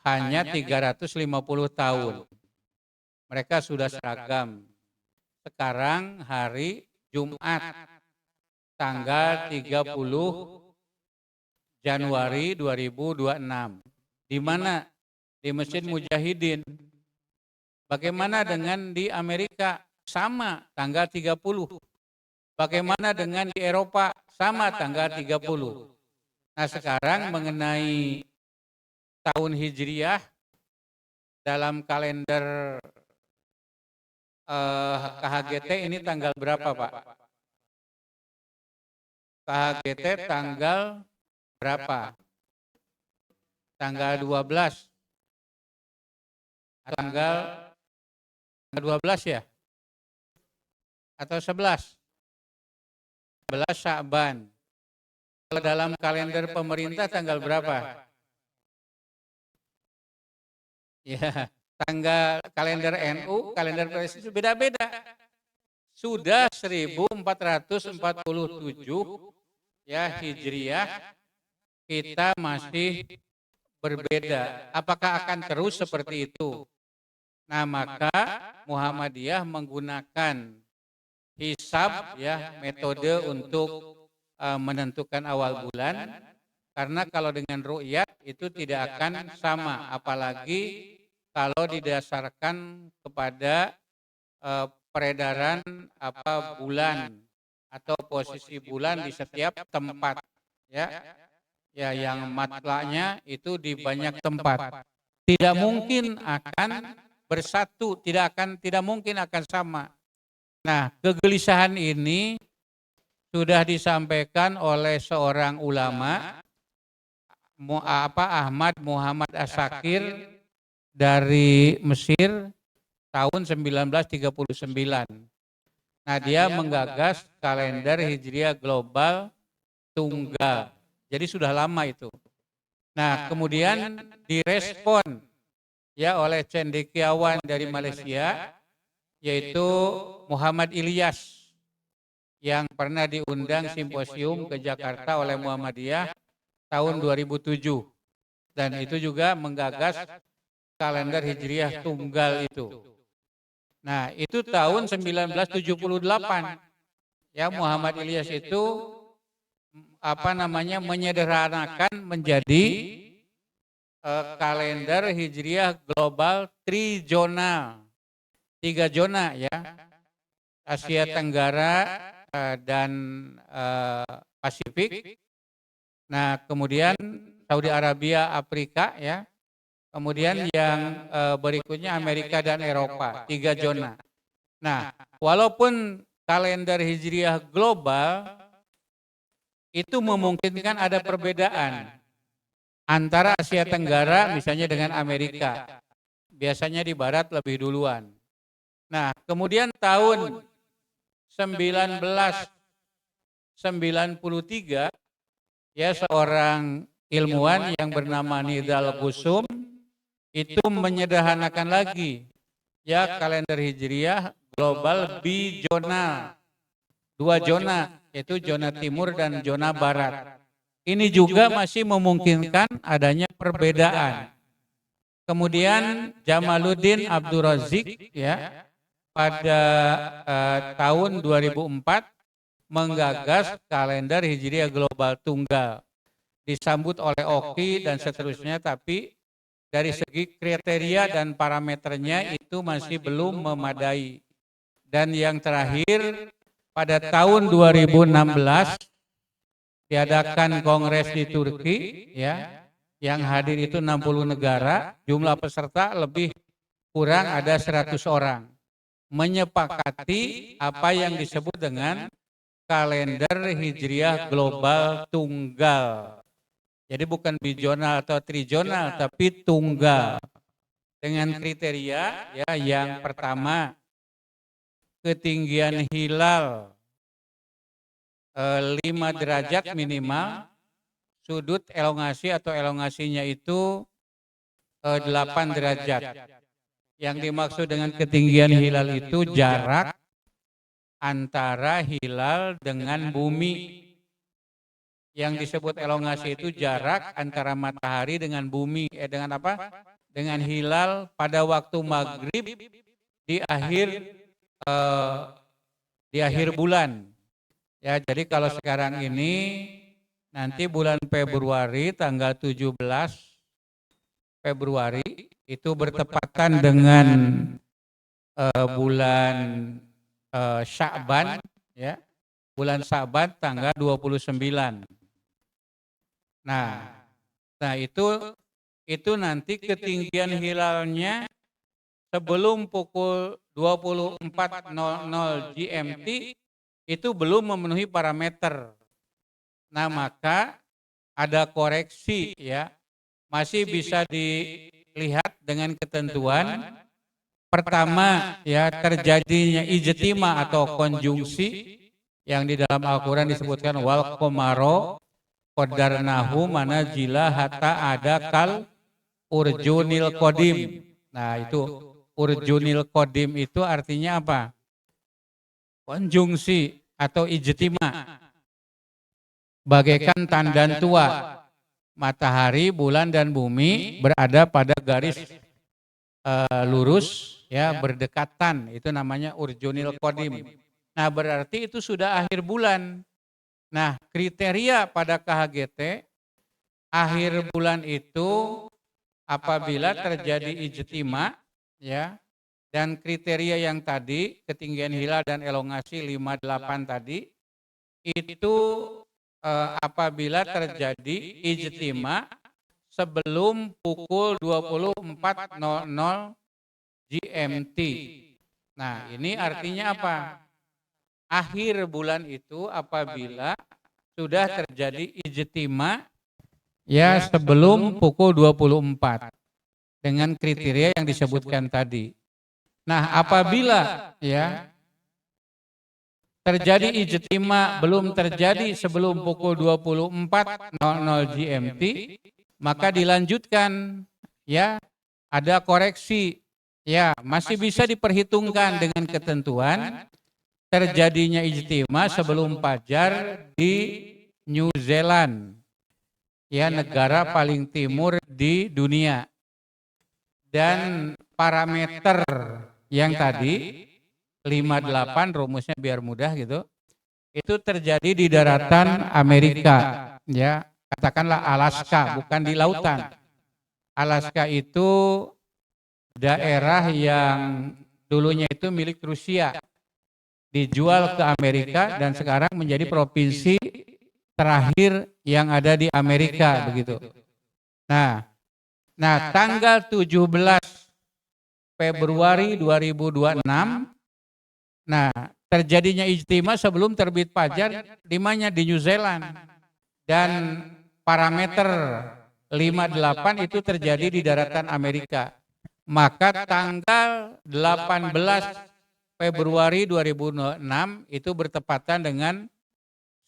hanya 350 tahun. Mereka sudah seragam. Sekarang hari Jumat tanggal 30 Januari 2026. Di mana? Di Masjid Mujahidin. Bagaimana dengan di Amerika? Sama tanggal 30. Bagaimana dengan di Eropa? Sama tanggal 30. Nah, sekarang mengenai tahun Hijriah dalam kalender KHGT ini tanggal berapa, Pak? KHGT tanggal berapa? Tanggal 12. Tanggal 12 ya? Atau 11? 11 Sya'ban. Kalau dalam kalender pemerintah tanggal berapa? Ya, tanggal kalender NU, kalender presiden beda-beda. Sudah 1447 ya Hijriah, kita masih berbeda. Apakah akan terus seperti itu? Nah, maka Muhammadiyah menggunakan hisab, ya, metode untuk menentukan awal bulan, karena kalau dengan ru'yat itu tidak akan sama, apalagi kalau didasarkan kepada peredaran bulan atau posisi bulan di setiap tempat, ya. Ya, yang matla'nya itu di banyak tempat. Tidak mungkin akan bersatu, tidak mungkin akan sama. Nah, kegelisahan ini sudah disampaikan oleh seorang ulama, Ahmad Muhammad As-Sakir dari Mesir tahun 1939. Nah, dia menggagas kalender Hijriah global tunggal. Jadi sudah lama itu. Nah, kemudian direspon, ya, oleh cendekiawan dari Malaysia, yaitu Muhammad Ilyas, yang pernah diundang simposium ke Jakarta oleh Muhammadiyah tahun 2007 dan itu juga menggagas kalender Hijriah tunggal itu. Nah, itu tahun 1978. Ya, Muhammad Ilyas itu menyederhanakan menjadi kalender Hijriah global trijona. 3 zona ya. Asia Tenggara dan Pasifik. Nah, kemudian Saudi Arabia, Afrika ya. Kemudian yang berikutnya Amerika dan Eropa, 3 zona. Nah, walaupun kalender Hijriah global itu memungkinkan ada perbedaan antara Asia Tenggara misalnya dengan Amerika. Biasanya di barat lebih duluan. Nah, kemudian tahun 1993 ya seorang ilmuwan yang bernama Nidal Qusum itu menyederhanakan lagi ya kalender Hijriah global bizonal. 2 zona, yaitu zona timur dan zona barat. Ini juga masih memungkinkan adanya perbedaan. Kemudian Jamaluddin Abdul Razik ya pada tahun 2004 menggagas kalender Hijriah global tunggal. Disambut oleh Oki dan seterusnya, tapi dari segi kriteria dan parameternya itu masih belum memadai. Dan yang terakhir pada tahun 2016 diadakan kongres di Turki ya, yang hadir itu 60 negara, jumlah peserta lebih kurang ada 100 orang. Menyepakati apa yang disebut dengan kalender Hijriah global tunggal. Jadi bukan bizonal atau trijonal, tapi tunggal. Dengan kriteria ya yang pertama ketinggian hilal 5 derajat minimal, sudut elongasi atau elongasinya itu 8 derajat. Yang dimaksud dengan ketinggian hilal itu jarak antara hilal dengan bumi. Yang disebut elongasi itu jarak antara matahari dengan bumi. Dengan apa? Dengan hilal pada waktu maghrib di akhir bulan. Ya, jadi kalau sekarang ini nanti bulan Februari tanggal 17 Februari itu bertepatan dengan bulan Sya'ban ya. Bulan Sya'ban tanggal 29. Nah itu nanti ketinggian hilalnya sebelum pukul 24.00 GMT itu belum memenuhi parameter. Nah, maka ada koreksi ya. Masih bisa dilihat dengan ketentuan pertama ya terjadinya ijtima atau konjungsi yang di dalam Al-Qur'an disebutkan wal qamaro qadarnahu manazila hatta ada kal urjunil qadim. Nah, itu urjunil qadim itu artinya apa? Konjungsi atau ijtima. Bagaikan tandan tua. Matahari, bulan dan bumi berada pada garis lurus ya berdekatan, itu namanya urjunil qadim. Nah, berarti itu sudah akhir bulan. Nah, kriteria pada KHGT akhir bulan itu apabila terjadi ijtima ya dan kriteria yang tadi ketinggian hilal dan elongasi 58 tadi itu apabila terjadi ijtima sebelum pukul 24.00 GMT. Nah, ini artinya apa? Akhir bulan itu apabila sudah terjadi ijtima ya sebelum pukul 24 dengan kriteria yang disebutkan tadi. Nah, apabila ya terjadi ijtima belum terjadi sebelum pukul 24.00 GMT, maka dilanjutkan ya ada koreksi ya masih bisa diperhitungkan dengan ketentuan terjadinya ijtima sebelum fajar di New Zealand. ya negara paling timur di dunia. Dan parameter yang tadi 58 rumusnya biar mudah gitu, itu terjadi di daratan Amerika, ya katakanlah Alaska, bukan di lautan. Alaska itu daerah yang dulunya itu milik Rusia, dijual ke Amerika dan sekarang menjadi provinsi terakhir yang ada di Amerika begitu. Nah, tanggal 17 Februari 2026, nah terjadinya ijtima sebelum terbit fajar di mana di New Zealand, dan parameter 58 itu terjadi di daratan Amerika. Maka tanggal 18 Februari 2006 itu bertepatan dengan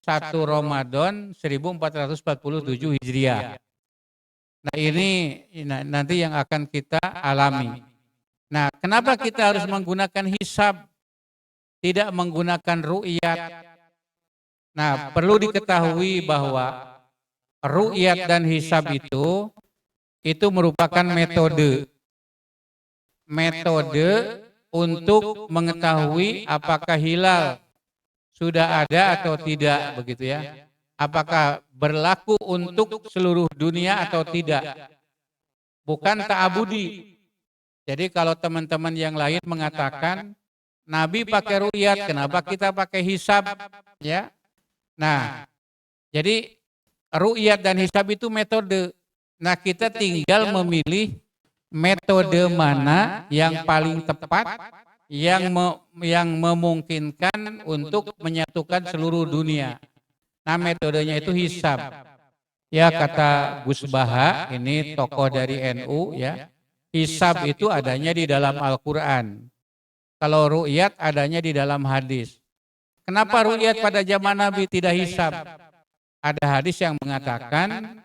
1 Ramadan 1447 Hijriah. Nah ini nanti yang akan kita alami. Nah kenapa kita harus menggunakan hisab, tidak menggunakan ru'yat? Nah perlu diketahui bahwa ru'yat dan hisab itu merupakan metode untuk mengetahui apakah hilal sudah ada atau tidak begitu ya. Apakah berlaku untuk seluruh dunia atau tidak. Bukan ta'abudi. Jadi kalau teman-teman yang lain mengatakan Nabi pakai ru'yat, kenapa kita pakai hisab? Ya. Nah, jadi ru'yat dan hisab itu metode. Nah, kita tinggal memilih metode mana yang paling tepat, yang memungkinkan untuk menyatukan seluruh dunia. Nah metodenya itu hisab. Ya kata Gus Baha, ini tokoh dari NU ya. Hisab itu adanya di dalam Al-Quran. Kalau ru'yat adanya di dalam hadis. Kenapa ru'yat pada zaman Nabi tidak hisab? Ada hadis yang mengatakan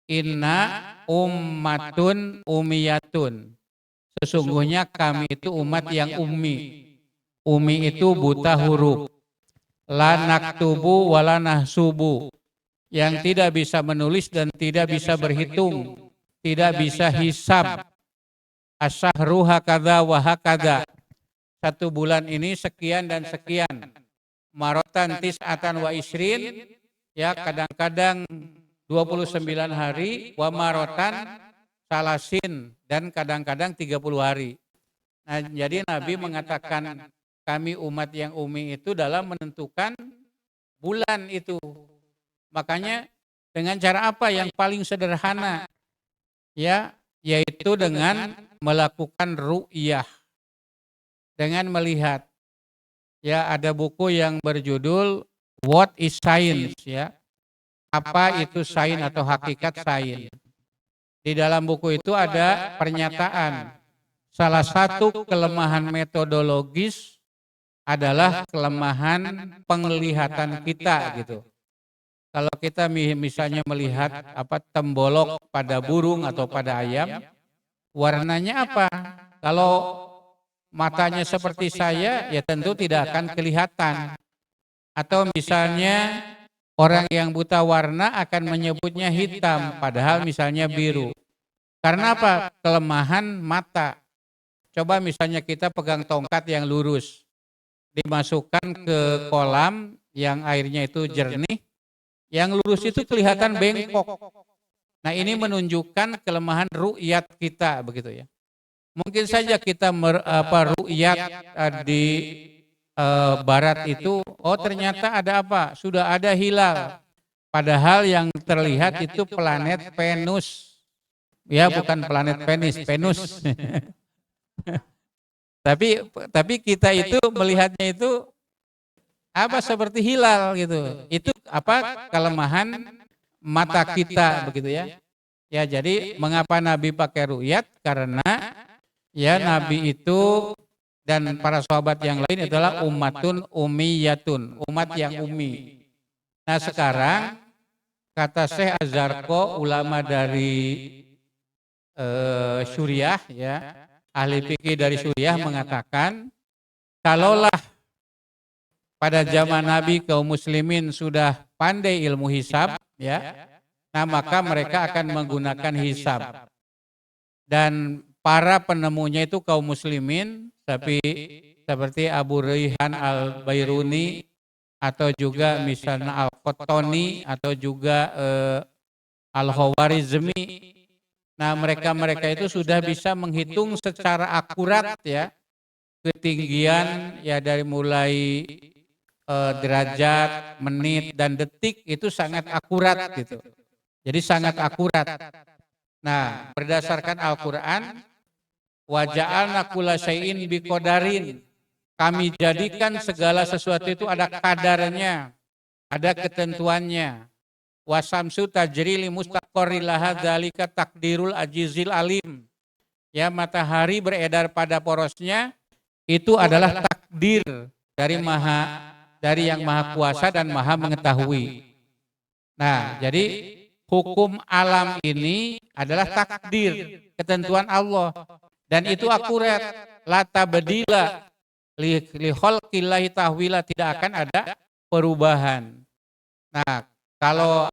inna ummatun umiyatun. Sesungguhnya kami itu umat yang ummi. Ummi itu buta huruf. La naktubu wala nahsubu, yang tidak bisa menulis dan tidak bisa berhitung, tidak bisa hisab. Asyahru hakadha wa hakadha, 1 bulan ini sekian dan sekian. Marotan tis'atan wa isrin, ya kadang-kadang 29 hari, wa marotan salasin, dan kadang-kadang 30 hari. Nah, jadi Nabi mengatakan kami umat yang ummi itu dalam menentukan bulan itu. Makanya dengan cara apa yang paling sederhana? Ya, yaitu dengan melakukan ru'yah. Dengan melihat. Ya, ada buku yang berjudul What is Science ya. Apa itu sains atau hakikat sains? Di dalam buku itu ada pernyataan salah satu kelemahan metodologis adalah kelemahan penglihatan kita gitu. Kalau kita misalnya melihat tembolok pada burung atau pada ayam, warnanya apa? Kalau matanya seperti saya, ya tentu tidak akan kelihatan. Atau misalnya orang yang buta warna akan menyebutnya hitam, padahal misalnya biru. Karena apa? Kelemahan mata. Coba misalnya kita pegang tongkat yang lurus, dimasukkan ke kolam yang airnya itu jernih, yang lurus itu kelihatan bengkok. Nah ini menunjukkan kelemahan ru'yat kita begitu ya. Mungkin saja kita ru'yat di barat itu, oh ternyata ada apa? Sudah ada hilal. Padahal yang terlihat itu planet Venus. Ya bukan planet penis, Venus. Tapi kita itu melihatnya itu seperti hilal gitu. Itu kelemahan mata kita begitu ya. Ya jadi mengapa Nabi pakai ru'yat? Karena ya Nabi itu dan para sahabat yang lain adalah ummatun ummiyatun, umat yang ummi. Nah sekarang kata Syekh Az-Zarqo, ulama dari Suriah ya, ahli fikih dari Suriah mengatakan, kalaulah pada zaman Nabi kaum muslimin sudah pandai ilmu hisab ya, Nah, maka mereka akan menggunakan hisab. Dan para penemunya itu kaum muslimin, tapi seperti Abu Rayhan al-Bairuni, atau juga misalnya Al-Qattani, atau juga Al-Khawarizmi. Nah, mereka itu sudah bisa menghitung secara akurat ya ketinggian ya dari mulai derajat, menit dan detik itu sangat akurat gitu. Jadi sangat akurat. Nah, berdasarkan Al-Qur'an, wa ja'alna kulla syai'in biqadarin. Kami jadikan segala sesuatu itu ada kadarnya, ada ketentuannya. Wasamsu tajri li mustaqarril laha dzalika takdirul ajizil alim. Ya, matahari beredar pada porosnya itu adalah takdir dari yang maha kuasa dan maha mengetahui. Nah, jadi hukum alam ini adalah takdir, ketentuan Allah. Dan itu akurat. La tabdila li khalqillahi tahwila, tidak akan ada perubahan. Nah, kalau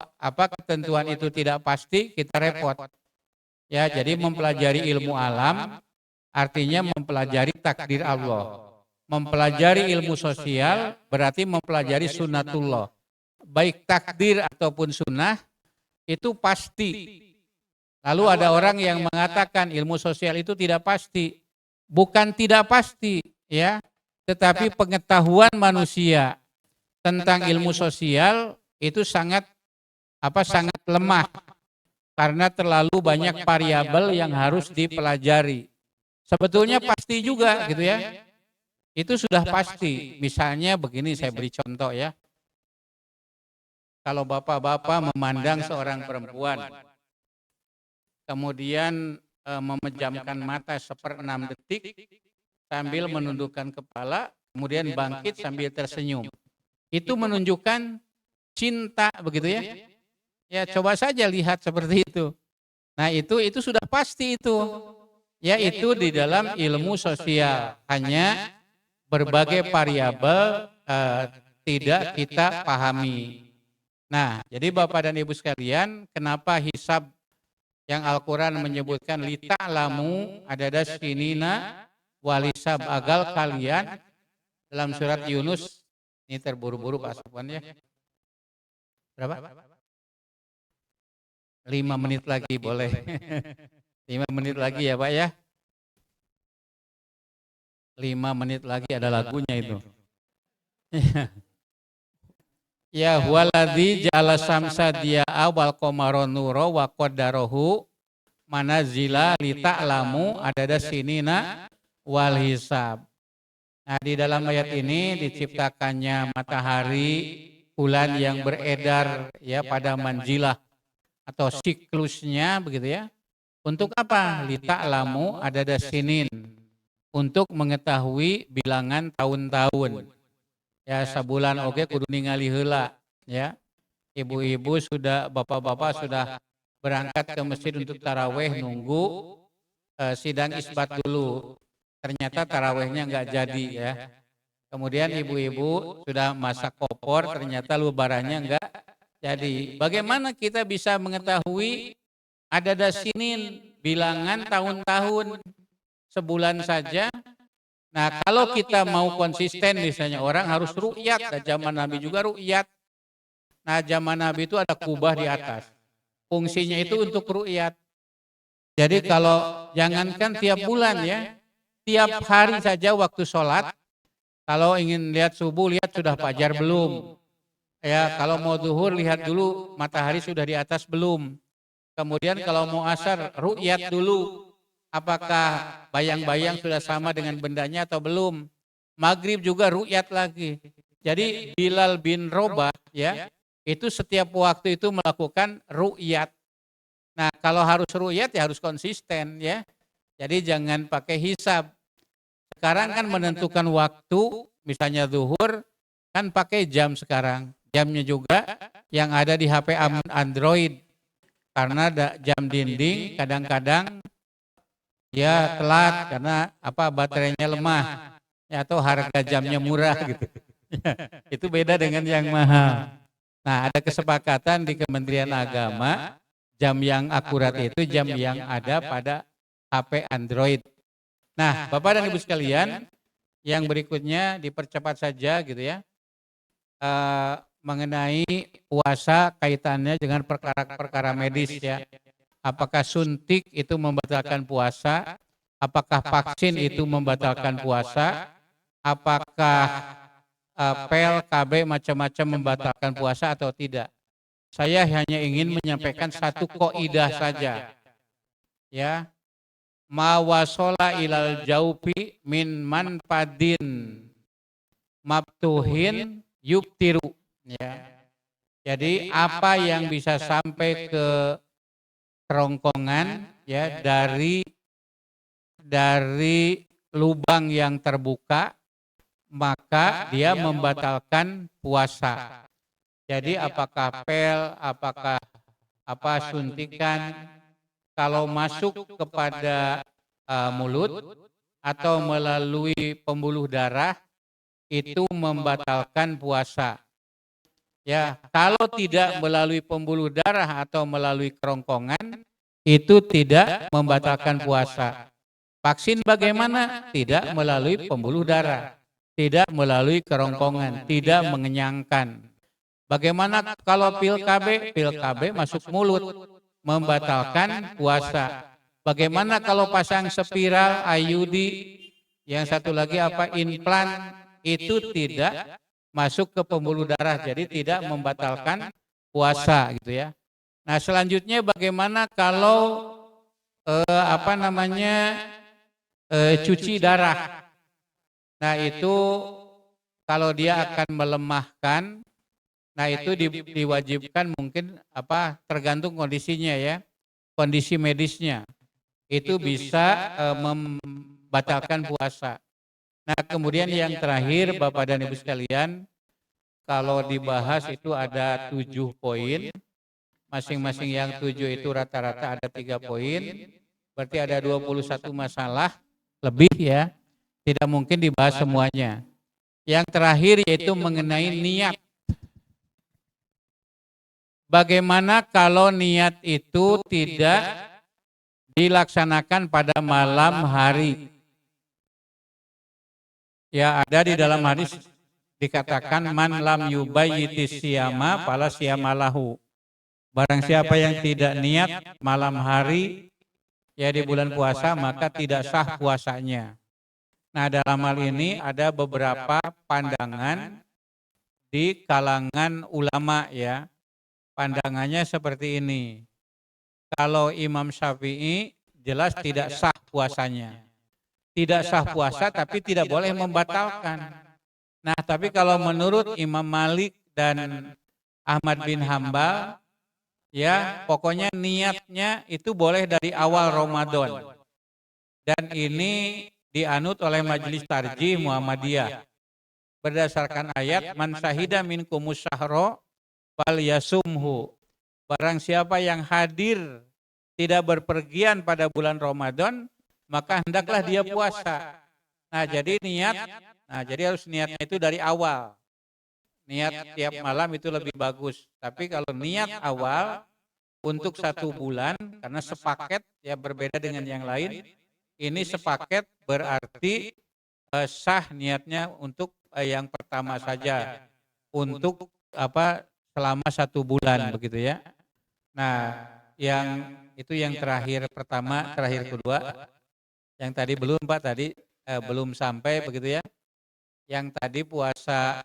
ketentuan itu tidak pasti, kita repot. Ya, jadi mempelajari ilmu alam artinya mempelajari takdir Allah. Mempelajari ilmu sosial berarti mempelajari sunnatullah. Baik takdir ataupun sunnah itu pasti. Lalu ada orang yang mengatakan ilmu sosial itu tidak pasti. Bukan tidak pasti, ya, tetapi pengetahuan manusia tentang ilmu sosial itu sangat lemah karena terlalu banyak variabel yang harus dipelajari. Sebetulnya pasti juga gitu ya. Itu sudah pasti. Misalnya begini, saya beri contoh ya. Kalau bapak-bapak memandang seorang perempuan, kemudian memejamkan mata 1/6 detik sambil menundukkan kepala, kemudian bangkit sambil tersenyum. Itu menunjukkan cinta, begitu ya. Ya, coba saja lihat seperti itu. Nah, itu sudah pasti itu. Ya, itu di dalam ilmu sosial. Hanya berbagai variabel tidak kita pahami. Nah, jadi Bapak dan Ibu sekalian, kenapa hisab yang Al-Quran menyebutkan lita'lamu adada sinina walisab agal kalian dalam surat Yunus. Ini terburu-buru Pak Sofwan ya. Berapa? 5 menit lagi boleh. 5 menit lagi ya Pak ya. 5 menit lagi ada lagunya itu. Ya huwaladzi ja'ala syamsa diya'a wal qamara nura wa qaddarahu manazila lita'lamu adada sinina wal hisab. Nah, di dalam ayat ini diciptakannya matahari, bulan yang beredar ya pada manzilah atau siklusnya begitu ya. Untuk apa? Lita'lamu adada sinin. Untuk mengetahui bilangan tahun-tahun. Ya, sebulan oke kudu ningali heula ya. Ibu-ibu sudah, bapak-bapak sudah berangkat ke masjid untuk taraweh, nunggu sidang isbat dulu. Ternyata tarawehnya enggak jadi ya. Kemudian ibu-ibu sudah masak opor, ternyata lebarannya enggak jadi. Bagaimana kita bisa mengetahui adada sinin, bilangan tahun-tahun, sebulan saja? Nah, kalau kita mau konsisten, misalnya orang harus ru'yat, dan zaman Nabi juga ru'yat. Nah, zaman Nabi itu ada kubah di atas. Fungsinya itu untuk ru'yat. Jadi kalau jangankan tiap bulan ya, tiap hari saja waktu sholat, kalau ingin lihat subuh, lihat sudah fajar belum. Ya, kalau mau zuhur, lihat dulu matahari sudah di atas belum. Kemudian kalau mau asar, ru'yat dulu. Apakah bayang-bayang sudah sama dengan bendanya atau belum? Maghrib juga ru'yat lagi. Jadi Bilal bin Robah ya, itu setiap waktu itu melakukan ru'yat. Nah, kalau harus ru'yat ya harus konsisten ya. Jadi jangan pakai hisab. Sekarang kan menentukan waktu, misalnya zuhur kan pakai jam sekarang. Jamnya juga yang ada di HP Android. Karena jam dinding kadang-kadang ya telat karena baterainya lemah ya, atau harga jamnya murah gitu. Itu beda dengan yang mahal. Nah, ada kesepakatan di Kementerian Agama, jam yang akurat itu jam yang ada pada HP Android. Nah, Bapak dan Ibu sekalian, yang berikutnya dipercepat saja gitu ya, mengenai puasa kaitannya dengan perkara-perkara medis ya. Apakah suntik itu membatalkan puasa? Apakah vaksin itu membatalkan puasa? Apakah pel, KB, macam-macam membatalkan puasa atau tidak? Saya hanya ingin menyampaikan satu kaidah saja. Ya, ma wasola ilal jaufi min manpadin mabtuhin yuktiru. Ya. Jadi apa yang bisa sampai ke kerongkongan ya dari lubang yang terbuka, maka dia membatalkan puasa. Jadi apakah pel, apakah suntikan, kalau masuk kepada mulut atau melalui pembuluh darah itu membatalkan puasa. Ya, kalau tidak melalui pembuluh darah atau melalui kerongkongan itu tidak membatalkan puasa. Vaksin bagaimana? Tidak melalui pembuluh darah, tidak melalui kerongkongan, tidak mengenyangkan. Bagaimana kalau pil KB? Pil KB masuk mulut, membatalkan puasa. Bagaimana kalau pasang spiral, IUD, yang satu lagi implan, itu tidak masuk ke pembuluh darah, jadi tidak membatalkan puasa gitu ya. Nah, selanjutnya bagaimana kalau cuci darah? Nah, itu kalau dia akan melemahkan, nah itu diwajibkan mungkin tergantung kondisinya ya, kondisi medisnya. Itu bisa membatalkan puasa. Nah, kemudian yang terakhir Bapak dan Ibu sekalian, kalau dibahas itu ada 7 poin, masing-masing yang 7 itu rata-rata ada 3 poin, berarti ada 21 masalah lebih ya, tidak mungkin dibahas semuanya. Yang terakhir yaitu mengenai niat. Bagaimana kalau niat itu tidak dilaksanakan pada malam hari? Ya, ada di dalam hadis dikatakan man lam yubayyitis siyama fala siyamalahu. Barang siapa yang tidak niat malam hari ya di bulan puasa maka tidak sah puasanya. Nah, dalam hal ini ada beberapa pandangan di kalangan ulama ya. Pandangannya seperti ini. Kalau Imam Syafi'i jelas tidak sah puasanya. Tidak sah puasa tapi tidak boleh membatalkan. Nah, tapi kalau menurut Imam Malik dan Ahmad bin Hambal, ya pokoknya niatnya itu boleh dari awal Ramadan. Dan ini dianut oleh Majelis Tarjih Muhammadiyah. Berdasarkan ayat, man syahida minkumus syahra fal yasumhu. Barang siapa yang hadir tidak berpergian pada bulan Ramadan, maka hendaklah dia puasa. Nah, jadi harus niatnya itu dari awal. Niat tiap malam itu lebih bagus. Tapi kalau niat awal untuk 1 bulan, karena sepaket ya berbeda dengan yang lain, ini sepaket berarti sah niatnya untuk yang pertama saja, untuk selama 1 bulan begitu ya. Nah, yang itu yang terakhir pertama, terakhir kedua. Yang tadi belum Pak, belum sampai begitu ya. Yang tadi puasa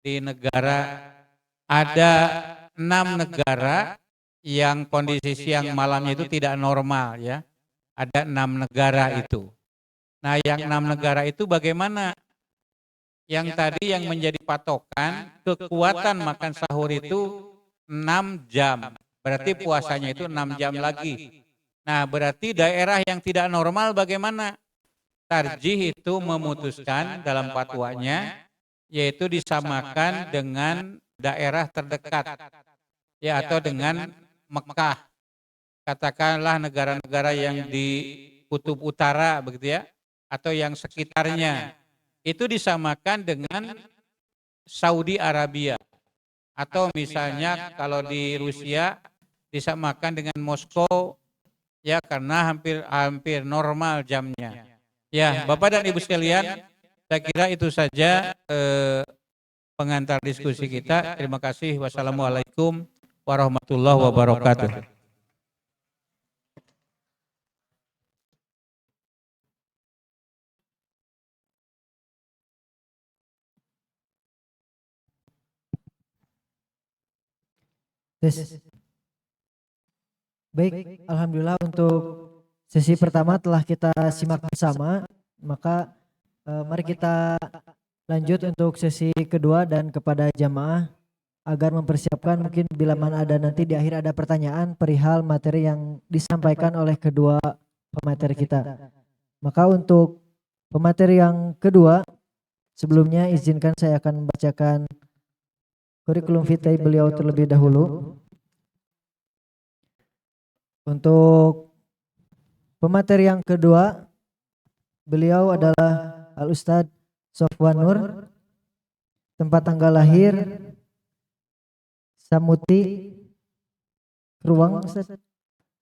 di negara, ada 6 negara yang kondisi siang malamnya itu tidak normal ya. Ada 6 negara itu. Nah, yang 6 negara itu bagaimana? Yang tadi yang menjadi patokan kekuatan makan sahur itu 6 jam. Berarti puasanya itu 6 jam lagi. Nah, berarti daerah yang tidak normal bagaimana? Tarjih itu memutuskan dalam fatwanya, yaitu disamakan dengan daerah terdekat, ya atau dengan Mekah. Katakanlah negara-negara yang di kutub utara begitu ya, atau yang sekitarnya. Itu disamakan dengan Saudi Arabia. Atau misalnya kalau di Rusia disamakan dengan Moskow, ya karena hampir normal jamnya. Ya, Bapak dan Ibu sekalian, saya kira itu saja pengantar diskusi kita. Terima kasih. Wassalamualaikum warahmatullahi wabarakatuh. Tes. Baik, alhamdulillah untuk sesi pertama telah kita simak bersama, maka mari kita lanjut untuk sesi kedua dan kepada jamaah agar mempersiapkan mungkin bila mana ada nanti di akhir ada pertanyaan perihal materi yang disampaikan oleh kedua pemateri kita. Maka untuk pemateri yang kedua, sebelumnya izinkan saya akan membacakan kurikulum vitae beliau terlebih dahulu. Untuk pemateri yang kedua, beliau adalah Al-Ustadz Sofwan Nur, tempat tanggal lahir Samuti Keruang,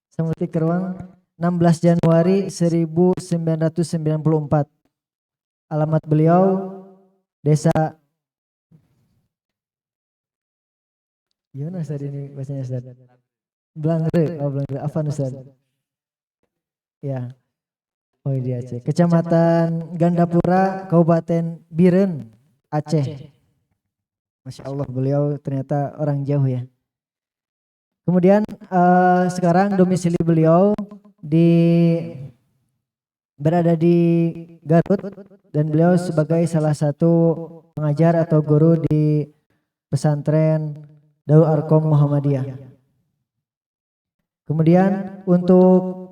Samuti Keruang, 16 Januari 1994. Alamat beliau Desa. Gimana Ustaz ini bahasanya Ustaz? Blangre, oh Blangre, apa Ustaz? Ya. Oh di Aceh. Kecamatan Gandapura, Kabupaten Biren, Aceh. Masya Allah, beliau ternyata orang jauh ya. Kemudian sekarang domisili beliau berada di Garut dan beliau sebagai salah satu pengajar atau guru di pesantren Darul Arkom Muhammadiyah. Kemudian untuk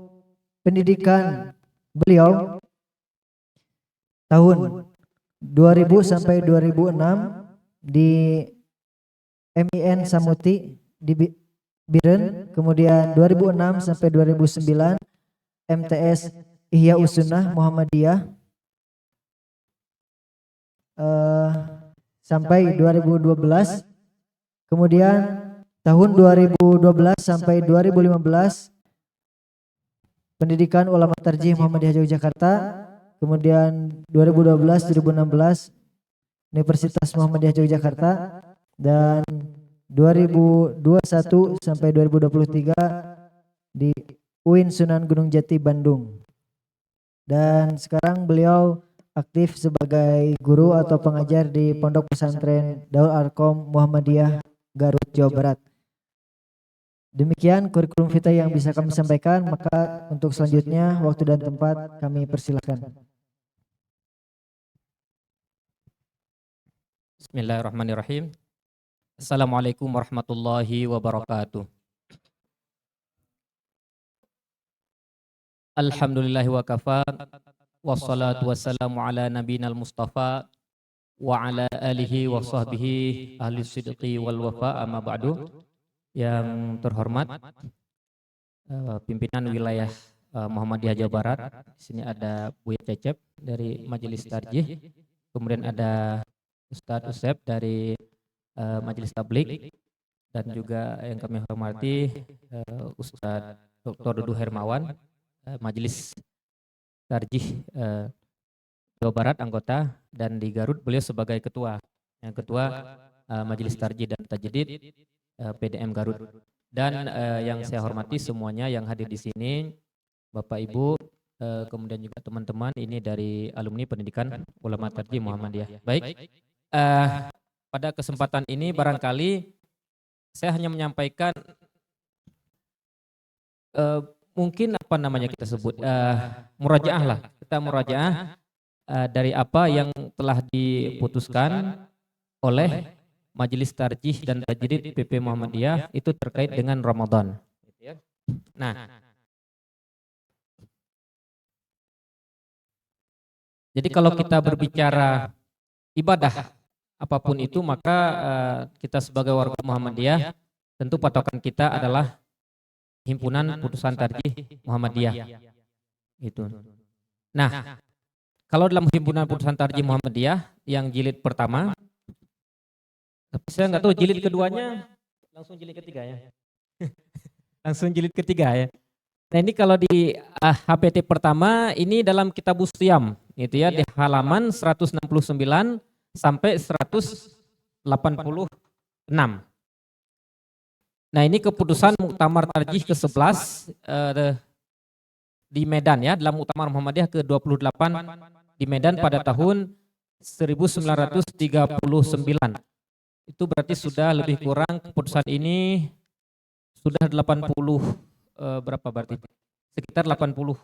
pendidikan beliau tahun 2000 sampai 2006 di MIN Samuti di Biren, kemudian 2006 sampai 2009 MTS Ihya Usunnah Muhammadiyah sampai 2012, kemudian tahun 2012 sampai 2015 pendidikan ulama tarjih Muhammadiyah Yogyakarta, kemudian 2012-2016 Universitas Muhammadiyah Yogyakarta, dan 2021 sampai 2023 di UIN Sunan Gunung Jati Bandung. Dan sekarang beliau aktif sebagai guru atau pengajar di Pondok Pesantren Darul Arkom Muhammadiyah Garut, Jawa Barat. Demikian kurikulum vitae yang bisa kami sampaikan, maka untuk selanjutnya waktu dan tempat kami persilahkan. Bismillahirrahmanirrahim. Assalamualaikum warahmatullahi wabarakatuh. Alhamdulillahi wa kafa, wassalatu wassalamu ala nabiyinal mustafa wa ala alihi wa sahbihi ahli sidqi wal wafa, amma ba'du. Yang terhormat pimpinan wilayah Muhammadiyah Jawa Barat. Di sini ada Buya Cecep dari Majelis Tarjih, kemudian ada Ustadz Usep dari Majelis Tablik, dan juga yang kami hormati Ustadz Dr. Dudu Hermawan, Majelis Tarjih Jawa Barat anggota, dan di Garut beliau sebagai ketua, yang ketua Majelis Tarjih dan Tajdid PDM Garut. Dan yang saya hormati semuanya yang hadir di sini, Bapak Ibu, kemudian juga teman-teman ini dari alumni pendidikan ulama tarjih Muhammadiyah. Baik, pada kesempatan ini barangkali saya hanya menyampaikan mungkin apa namanya kita sebut murajaah lah, kita murajaah dari apa yang telah diputuskan oleh Majelis Tarjih dan Tajdid PP Muhammadiyah itu terkait dengan Ramadan. Nah, jadi kalau kita berbicara ibadah apapun itu, maka kita sebagai warga Muhammadiyah tentu patokan kita adalah Himpunan Putusan Tarjih Muhammadiyah. Gitu. Nah, kalau dalam Himpunan Putusan Tarjih Muhammadiyah yang jilid pertama Tapi saya nggak tahu jilid keduanya langsung jilid ketiga ya. Langsung jilid ketiga ya. Nah ini kalau di HPT pertama ini dalam Kitabus Shiyam gitu ya, di halaman 169 sampai 186. Nah ini keputusan Muktamar Tarjih ke-11 di Medan ya, dalam Muktamar Muhammadiyah ke-28 di Medan pada tahun 1939. Itu berarti sudah lebih kurang keputusan ini sudah 80 berapa berarti? Sekitar 86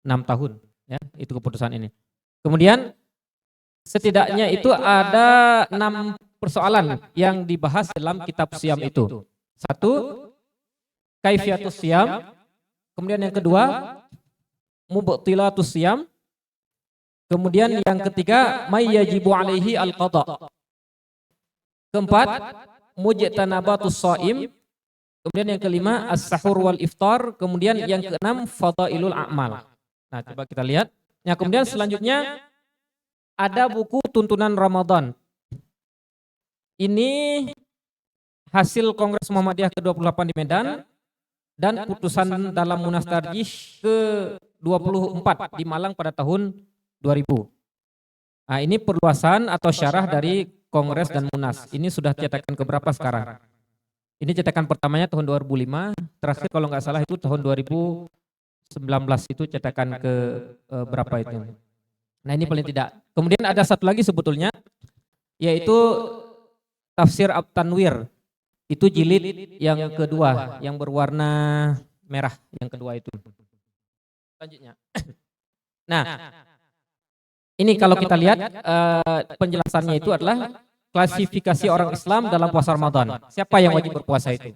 tahun ya, itu keputusan ini. Kemudian setidaknya itu ada 6 persoalan yang dibahas dalam kitab Shiyam itu. Satu, kaifiatus Shiyam. Kemudian yang kedua, mubtilatus Shiyam. Kemudian yang ketiga, may yajibu alaihi al-qada. Keempat, mujtanabatus shaim. Kemudian yang kelima, as-sahur wal iftar. Kemudian yang keenam, fadailul a'mal. Nah, coba kita lihat. Nah, kemudian selanjutnya ada buku tuntunan Ramadan. Ini hasil Kongres Muhammadiyah ke-28 di Medan dan putusan dalam Munas Tarjih ke-24 di Malang pada tahun 2000. Nah, ini perluasan atau syarah dari Kongres dan Munas. Ini sudah cetakan keberapa sekarang? Ini cetakan pertamanya tahun 2005, terakhir kalau nggak salah itu tahun 2019 itu cetakan ke berapa itu. Nah ini paling tidak. Kemudian ada satu lagi sebetulnya, yaitu Tafsir At-Tanwir. Itu jilid yang kedua, yang berwarna merah, yang kedua itu. Selanjutnya. Nah, ini kalau kita lihat penjelasannya itu adalah klasifikasi orang Islam dalam puasa Ramadan. Siapa yang wajib berpuasa itu?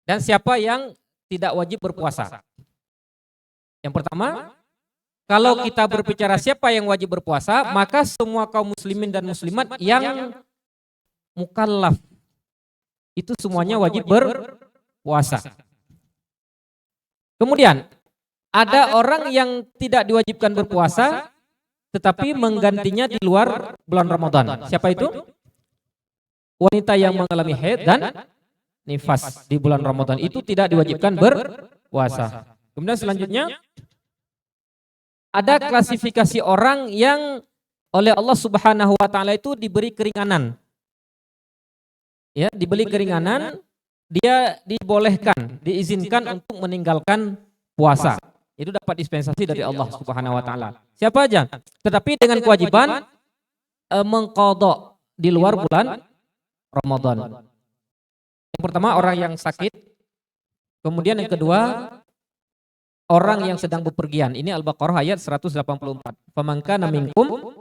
Dan siapa yang tidak wajib berpuasa? Yang pertama, kalau kita berbicara siapa yang wajib berpuasa, maka semua kaum muslimin dan muslimat yang mukallaf itu semuanya wajib berpuasa. Kemudian ada orang yang tidak diwajibkan berpuasa tetapi menggantinya di luar bulan Ramadan. Siapa itu? Wanita yang mengalami haid dan nifas di bulan Ramadan itu tidak diwajibkan berpuasa. Kemudian selanjutnya ada klasifikasi orang yang oleh Allah Subhanahu wa taala itu diberi keringanan. Ya, diberi keringanan, dia dibolehkan, diizinkan untuk meninggalkan puasa. Itu dapat dispensasi dari Allah Subhanahu wa taala. Siapa aja? Tetapi dengan kewajiban mengqadha di luar bulan Ramadan. Yang pertama orang yang sakit. Kemudian yang kedua orang yang sedang bepergian. Ini Al-Baqarah ayat 184. Faman kana minkum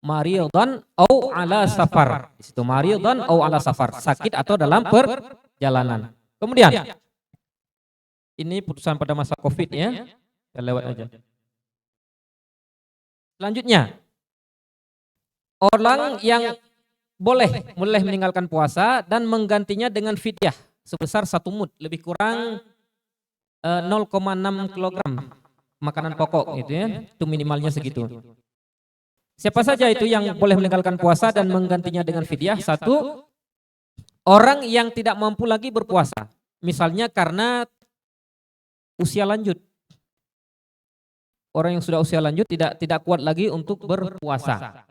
maridan au ala safar. Di situ maridan au ala safar, sakit atau dalam perjalanan. Kemudian ini putusan pada masa Covid ya. Kita lewat aja. Selanjutnya, orang yang boleh meninggalkan puasa dan menggantinya dengan fidyah sebesar 1 mud, lebih kurang 0,6 kg makanan pokok gitu ya. Itu minimalnya segitu. Siapa saja itu yang boleh meninggalkan puasa dan menggantinya dengan fidyah? Satu, orang yang tidak mampu lagi berpuasa. Misalnya karena usia lanjut. Orang yang sudah usia lanjut tidak kuat lagi untuk berpuasa.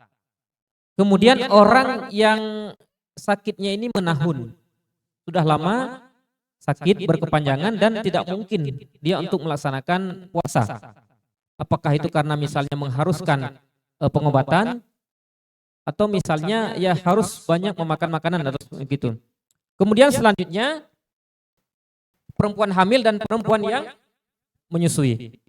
Kemudian orang yang sakitnya ini menahun. Sudah lama sakit berkepanjangan dan tidak mungkin dia untuk melaksanakan puasa. Apakah itu karena misalnya mengharuskan pengobatan atau misalnya ya harus banyak memakan makanan atau begitu. Kemudian selanjutnya perempuan hamil dan perempuan yang menyusui.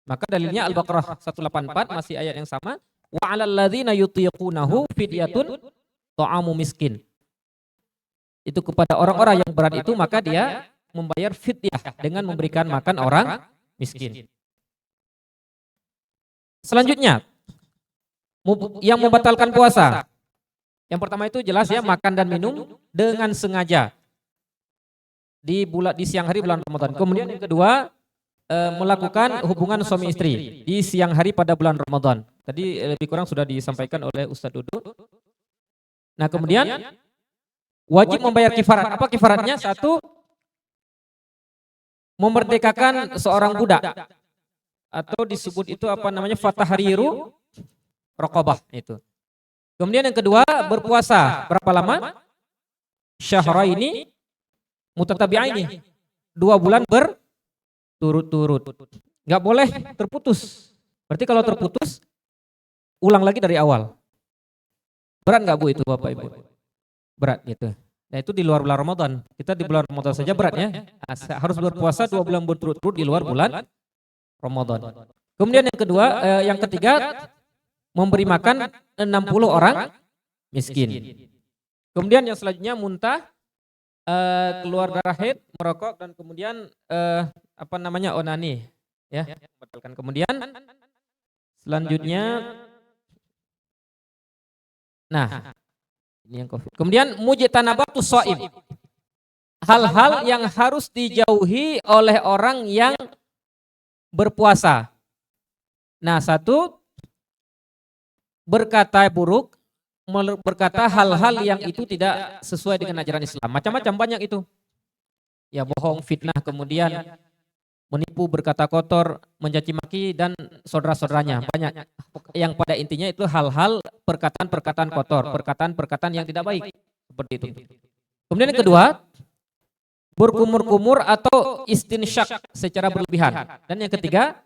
Maka dalilnya Al-Baqarah 184 masih ayat yang sama. Wa 'alal ladzina yutiqunahu fidyatun ta'amu miskin. Itu kepada orang-orang yang berat itu maka dia membayar fidyah dengan memberikan makan orang miskin. Selanjutnya yang membatalkan puasa. Yang pertama itu jelas ya makan dan minum dengan sengaja di siang hari bulan Ramadan. Kemudian yang kedua melakukan hubungan suami istri di siang hari pada bulan Ramadan. Tadi lebih kurang sudah disampaikan oleh Ustadz Dudu. Nah kemudian wajib membayar kifarat. Apa kifaratnya? Satu, memerdekakan seorang budak atau disebut itu apa namanya fatahriru raqabah itu. Kemudian yang kedua berpuasa berapa lama? Syahraini mutatabi'aini. 2 bulan berturut-turut. Enggak boleh terputus. Berarti kalau terputus ulang lagi dari awal. Berat enggak Bu itu Bapak Ibu? Berat gitu. Nah itu di luar bulan Ramadan. Kita di bulan Ramadan saja beratnya. Harus berpuasa 2 bulan berturut-turut di luar bulan Ramadan. Kemudian yang ketiga memberi makan 60 orang miskin. Kemudian yang selanjutnya muntah, keluar darah haid, merokok dan kemudian onani ya, batalkan. Kemudian selanjutnya ini yang Covid. Kemudian mujtanabatus shaim. Hal-hal yang harus dijauhi oleh orang yang berpuasa. Nah, satu, berkata buruk, berkata hal-hal yang itu tidak sesuai dengan ajaran Islam. Macam-macam banyak itu. Ya bohong, fitnah, kemudian menipu, berkata kotor, mencaci maki dan saudara-saudaranya. Banyak. Yang pada intinya itu hal-hal perkataan-perkataan kotor, perkataan-perkataan yang tidak baik. Seperti itu. Kemudian yang kedua, berkumur-kumur atau istinsyak secara berlebihan. Dan yang ketiga,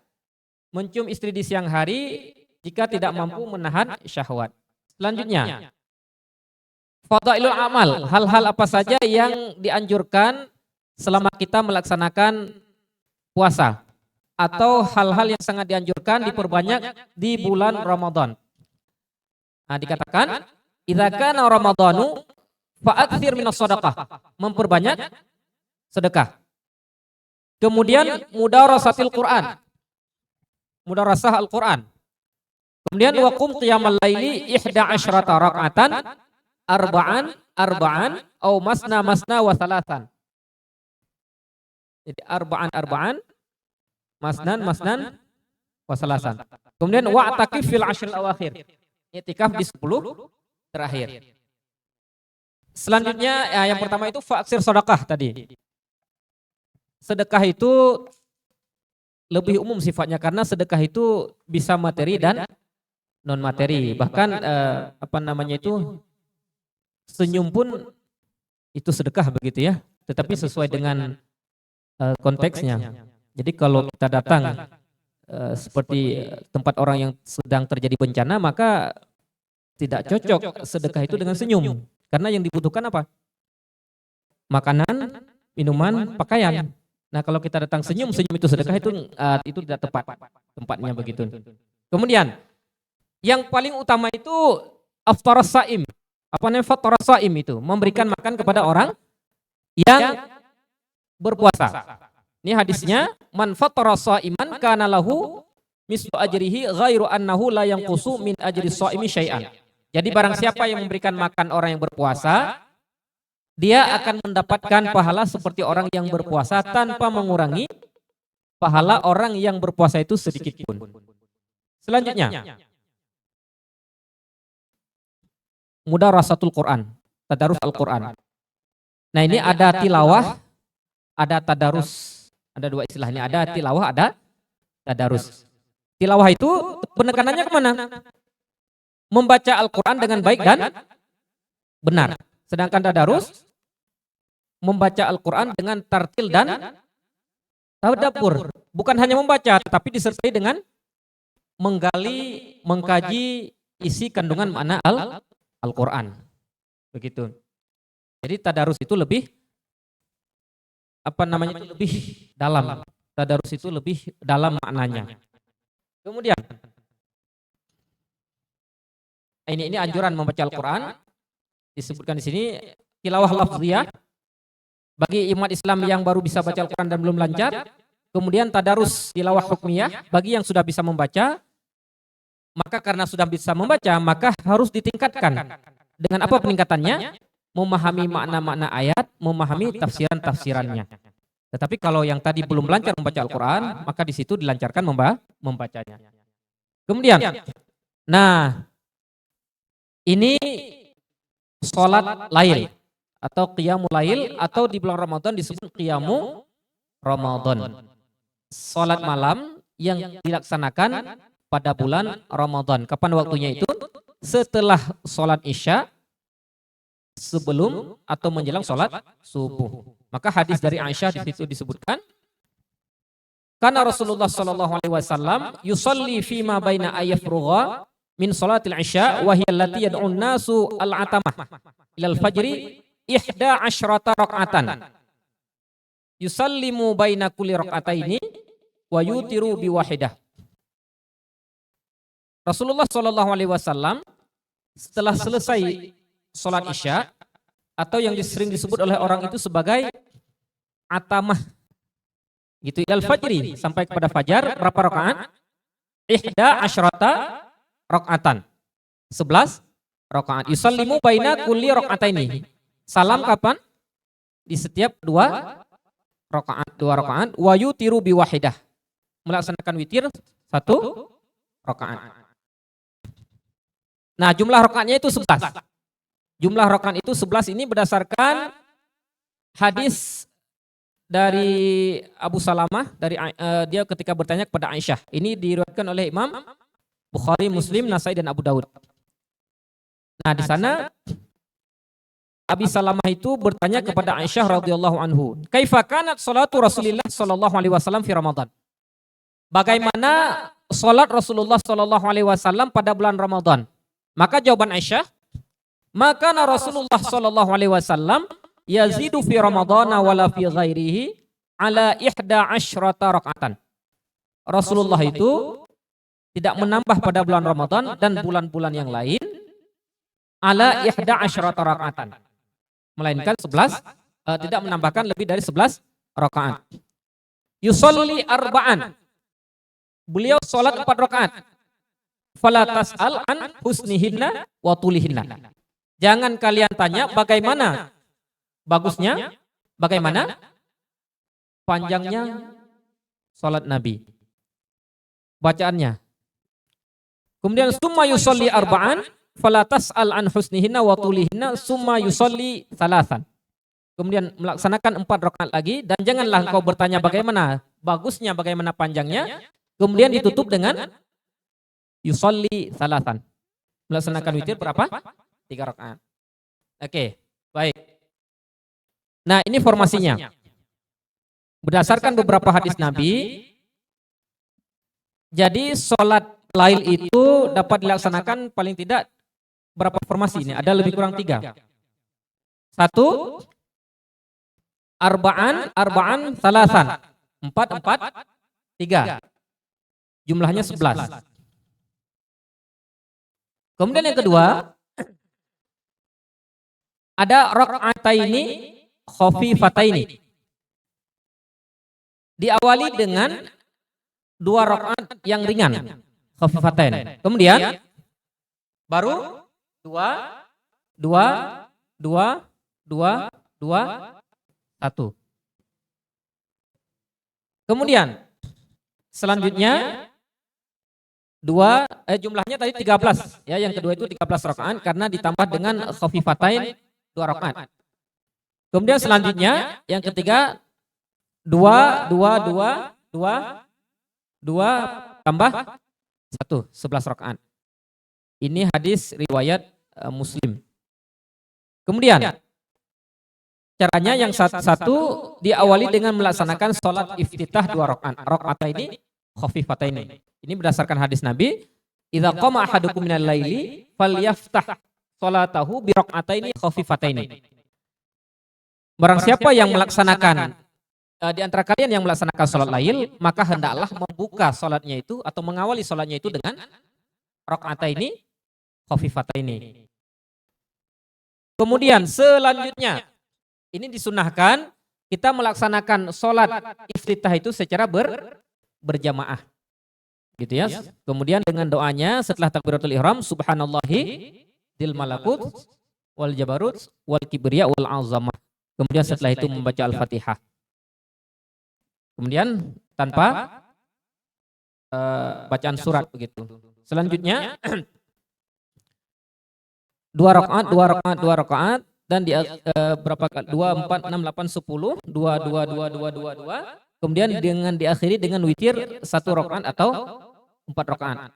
mencium istri di siang hari jika tidak mampu menahan syahwat. Selanjutnya, fadailul amal, hal-hal apa saja yang dianjurkan selama kita melaksanakan puasa atau hal-hal yang sangat dianjurkan diperbanyak di bulan Ramadan. Nah, dikatakan idza kana ramadhanu fa'aktsir minas shadaqah, memperbanyak sedekah. Kemudian mudarasatil Quran, mudarasah Al-Quran. Kemudian waqum qiyamal laili 11 raka'atan arba'an au masna wa salasan. Jadi arba'an masnan wa salasan. Kemudian wa'takif fil 10 awakhir. I'tikaf di 10 terakhir. Selanjutnya yang pertama itu fa'aksir sedekah tadi. Sedekah itu lebih umum sifatnya karena sedekah itu bisa materi dan non materi. Bahkan senyum pun itu sedekah begitu ya. Tetapi sesuai dengan konteksnya. Jadi kalau kita datang seperti tempat orang yang sedang terjadi bencana, maka tidak cocok sedekah itu dengan senyum. Karena yang dibutuhkan apa? Makanan, minuman, pakaian. Nah kalau kita datang senyum itu sedekah itu tidak tepat tempatnya begitu. Kemudian yang paling utama itu aftaras saim. Apa namanya aftaras saim itu? Memberikan makan kepada orang yang berpuasa. Ini hadisnya, man fattara shaiman kana lahu mislu ajrihi ghairu annahu la yanqusu min ajri shaimi syai'an. Jadi barang siapa yang memberikan makan orang yang berpuasa, dia akan mendapatkan pahala seperti orang yang berpuasa tanpa mengurangi pahala orang yang berpuasa itu sedikit pun. Selanjutnya, mudarasatul Quran, tadarus Al-Quran. Nah ini ada tilawah, ada tadarus. Ada dua istilah ini, ada tilawah, ada tadarus. Tilawah itu penekanannya kemana? Membaca Al-Quran dengan baik dan benar. Sedangkan tadarus, membaca Al-Quran dengan tartil dan tadabbur. Bukan hanya membaca, tetapi disertai dengan mengkaji isi kandungan makna Al-Quran. Begitu. Jadi tadarus itu lebih lebih dalam. Tadarus itu lebih dalam maknanya. Kemudian ini anjuran membaca Al-Quran. Disebutkan di sini tilawah lafziyah bagi umat Islam yang baru bisa baca Al-Quran dan belum lancar. Kemudian tadarus tilawah hukmiyah bagi yang sudah bisa membaca. Maka karena sudah bisa membaca, maka harus ditingkatkan. Dengan apa peningkatannya? Memahami makna-makna ayat, memahami tafsiran-tafsirannya. Tetapi kalau yang tadi belum lancar membaca Al-Quran, maka di situ dilancarkan membacanya. Kemudian, nah ini salat lail atau qiyamul lail, atau di bulan Ramadan disebut qiyamu Ramadan. Salat malam yang dilaksanakan pada bulan Ramadan. Kapan waktunya itu? Setelah salat Isya, sebelum atau menjelang salat subuh. Maka hadis dari Aisyah di situ disebutkan, karena Rasulullah sallallahu alaihi wasallam yusalli fi ma baina ayafrugha min salatil isya wa hiya allati yad'un nasu al-atamah ilal fajri 11 raka'atan. Yusallimu baina kulli raka'ataini wa yutiru bi wahidah. Rasulullah sallallahu alaihi wasallam setelah selesai salat Isya, atau yang sering disebut oleh orang itu sebagai atamah, gitu, ilal fajri, sampai kepada fajar, berapa rakaat? 11 rakaatan. 11 rakaat. Yusallimu baina kulli raka'ataini. Salam kapan? Di setiap dua rakaat. Wa yutiru bi wahidah. Melaksanakan witir 1 rakaat. Nah, jumlah rakaatnya itu 11. Jumlah rakaat itu 11 ini berdasarkan hadis dari Abu Salamah, dari dia ketika bertanya kepada Aisyah. Ini diriwayatkan oleh Imam Bukhari, Muslim, Nasai, dan Abu Daud. Nah, di sana Abi Salamah itu bertanya kepada Aisyah radhiyallahu anhu, "Kaifa kanat salatu Rasulillah sallallahu alaihi wasallam fi Ramadan?" Bagaimana salat Rasulullah sallallahu alaihi wasallam pada bulan Ramadan? Maka jawaban Aisyah, "Maka Rasulullah sallallahu alaihi wasallam yazidu fi Ramadhan wala fi ghairihi ala 11 rakaatan." Rasulullah itu tidak menambah pada bulan Ramadan dan bulan-bulan yang lain ala 11 rakaatan. Melainkan 11, tidak menambahkan lebih dari 11 rakaat. Yusolli arba'an. Beliau sholat 4 rakaat. Fala tas'al an husnihinna wa tulihinna. Jangan kalian tanya bagaimana bagusnya, bagaimana panjangnya sholat Nabi. Bacaannya. Kemudian summa yusolli arba'an. Fala tas'al an husnihinna wa tulihinna summa yusolli salasan. Kemudian melaksanakan 4 rakaat lagi, dan janganlah engkau bertanya bagaimana bagusnya, bagaimana panjangnya. Kemudian ditutup dengan yusolli salasan. Melaksanakan witir berapa? 3 rakaat. Oke, baik. Nah, ini formasinya. Berdasarkan beberapa hadis Nabi, jadi sholat lail itu dapat dilaksanakan paling tidak berapa formasi ini? Ada lebih kurang 3. 1, arba'an, salasan. 4, 3. Jumlahnya 11. Kemudian yang kedua, ada raka'ataini khafifataini. Diawali dengan 2 rakaat yang ringan, khafifatain. Kemudian baru 2, 1. Kemudian selanjutnya jumlahnya tadi 13 ya, yang kedua itu 13 rakaat karena ditambah dengan khafifatain 2 rakaat. Kemudian selanjutnya yang ketiga 2 tambah 1, 11 rakaat. Ini hadis riwayat Muslim. Kemudian caranya yang satu diawali dengan melaksanakan sholat iftitah 2 rakaat. Rakaataini khafifataini. Ini berdasarkan hadis Nabi, "Idza qama ahadukum minal laili falyaftah sholatahu bi rakaataini khafifataini." Barang siapa yang melaksanakan di antara kalian yang melaksanakan sholat lail, maka hendaklah membuka sholatnya itu atau mengawali sholatnya itu dengan rakaataini khafifataini. Kemudian selanjutnya ini disunahkan kita melaksanakan sholat iftitah itu secara berjamaah, gitu ya. Kemudian dengan doanya setelah takbiratul ihram, subhanallahi dil malakut wal jabarut wal kibriya wal azamah. Kemudian setelah itu membaca al-fatihah. Kemudian tanpa bacaan surat begitu. Selanjutnya 2 rakaat, 2 rakaat, 2 rakaat, dan di berapa kali? 2, 4, 6, 8, 10, 2, 2, 2, 2, 2, 2. Kemudian dengan diakhiri dengan witir 1 rakaat atau 4 rakaat.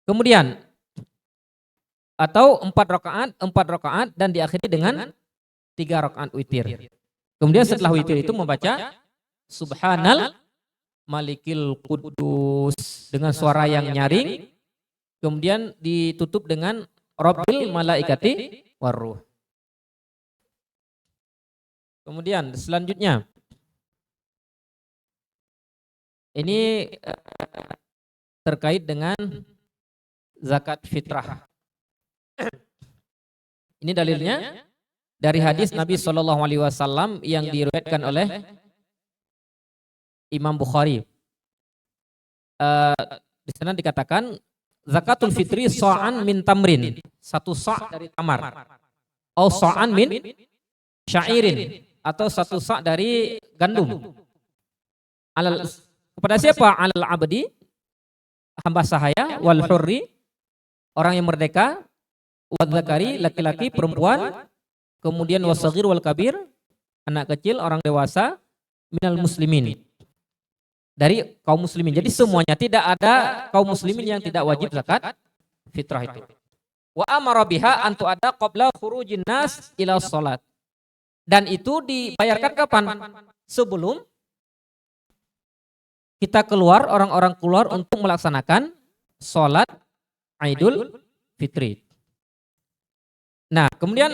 Kemudian atau 4 rakaat dan diakhiri dengan 3 rakaat witir. Kemudian setelah witir itu membaca Subhanal Malikil Quddus dengan suara yang nyaring, kemudian ditutup dengan Rabbil Malaikati Warruh. Kemudian selanjutnya ini terkait dengan zakat fitrah. Ini dalilnya dari hadis Nabi SAW yang diriwayatkan oleh Imam Bukhari. Di sana dikatakan zakatul fitri sa'an min tamrin, 1 sa' dari tamar. Au sa'an min syairin, atau 1 sa' dari gandum. Kepada siapa? Alal abdi, hamba sahaya, wal hurri, orang yang merdeka, wal zakari, laki-laki, perempuan, kemudian wasagir wal kabir, anak kecil, orang dewasa, minal muslimin, dari kaum muslimin. Jadi semuanya, tidak ada kaum muslimin yang tidak wajib zakat fitrah itu. Wa amara biha an tu'adda qabla khurujin nas ila shalat. Dan itu dibayarkan kapan? Sebelum kita keluar, orang-orang keluar untuk melaksanakan sholat Idul Fitri. Nah, kemudian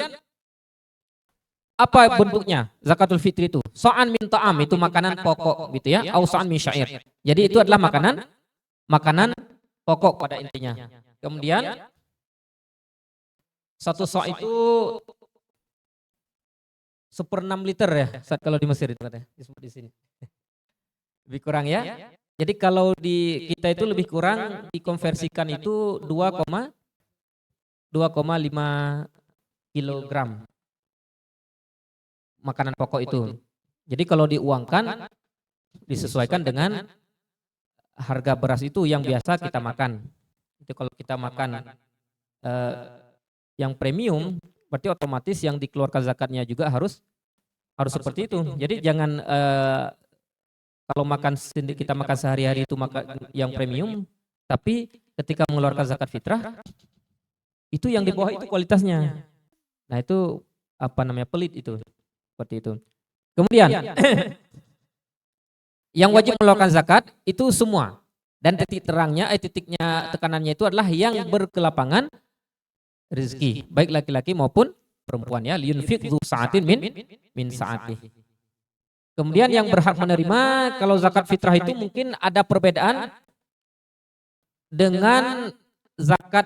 apa bentuknya zakatul fitri itu? So'an min ta'am, itu makanan pokok gitu ya, au so'an min syair. Jadi itu adalah makanan pokok pada intinya. Kemudian 1 so' itu 1/6 liter ya, saat kalau di Mesir itu katanya disebut di sini. Lebih kurang ya. Jadi kalau di kita itu lebih kurang dikonversikan itu 2,5 kilogram makanan pokok itu. Jadi kalau diuangkan disesuaikan dengan harga beras itu yang biasa kita makan. Itu kalau kita makan yang premium, berarti otomatis yang dikeluarkan zakatnya juga harus seperti itu. Jadi jangan kalau kita makan sehari-hari itu makan yang premium, tapi ketika mengeluarkan zakat fitrah itu yang di bawah itu kualitasnya. Nah itu apa namanya, pelit itu, seperti itu. Kemudian yang wajib mengeluarkan zakat itu semua, dan titiknya tekanannya itu adalah yang berkelapangan rezeki, baik laki-laki maupun perempuan ya. Liyunfiq dzu sa'atin min sa'atihi. Kemudian yang berhak menerima kalau zakat fitrah itu mungkin ada perbedaan dengan zakat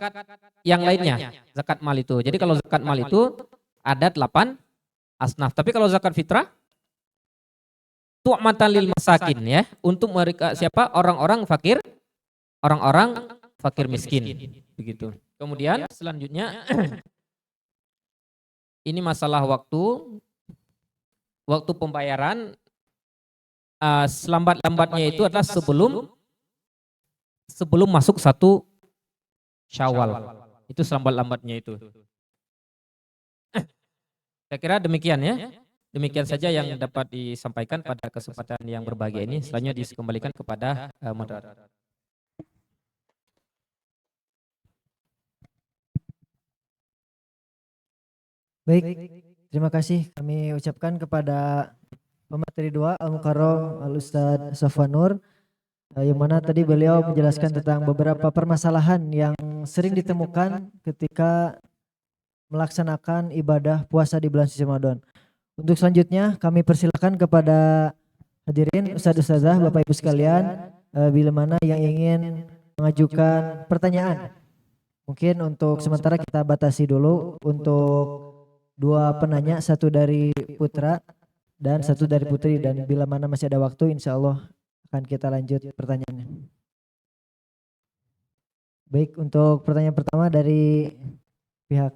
yang lainnya, zakat mal itu. Jadi kalau zakat mal itu ada 8 asnaf. Tapi kalau zakat fitrah tu'matan lil masakin ya, untuk mereka siapa? Orang-orang fakir miskin begitu. Kemudian selanjutnya ini masalah waktu pembayaran. Selambat-lambatnya itu adalah sebelum masuk 1 Syawal. Itu selambat-lambatnya itu. Saya kira demikian ya. Demikian saja yang dapat disampaikan pada kesempatan yang berbahagia ini. Selanjutnya dikembalikan kepada moderator. Baik, terima kasih kami ucapkan kepada pemateri 2 Al-Mukarram Al-Ustadz Safwan Nur, yang mana tadi beliau menjelaskan tentang beberapa permasalahan yang sering ditemukan ketika melaksanakan ibadah puasa di bulan suci Ramadan. Untuk selanjutnya kami persilakan kepada hadirin Ustadz Ustadzah, Bapak Ibu sekalian, bila mana yang ingin mengajukan pertanyaan. Mungkin untuk sementara kita batasi dulu untuk 2 penanya, 1 dari putra dan 1 dari putri, dan bila mana masih ada waktu insya Allah akan kita lanjut pertanyaannya. Baik, untuk pertanyaan pertama dari pihak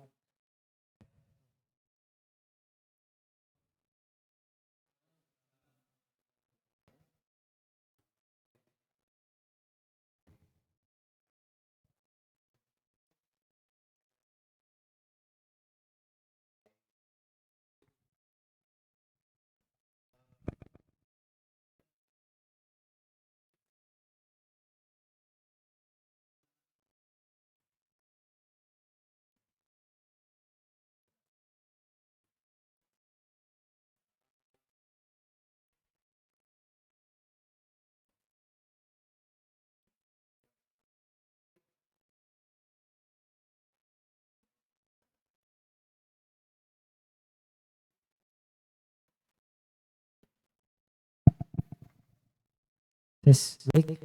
Tes, baik.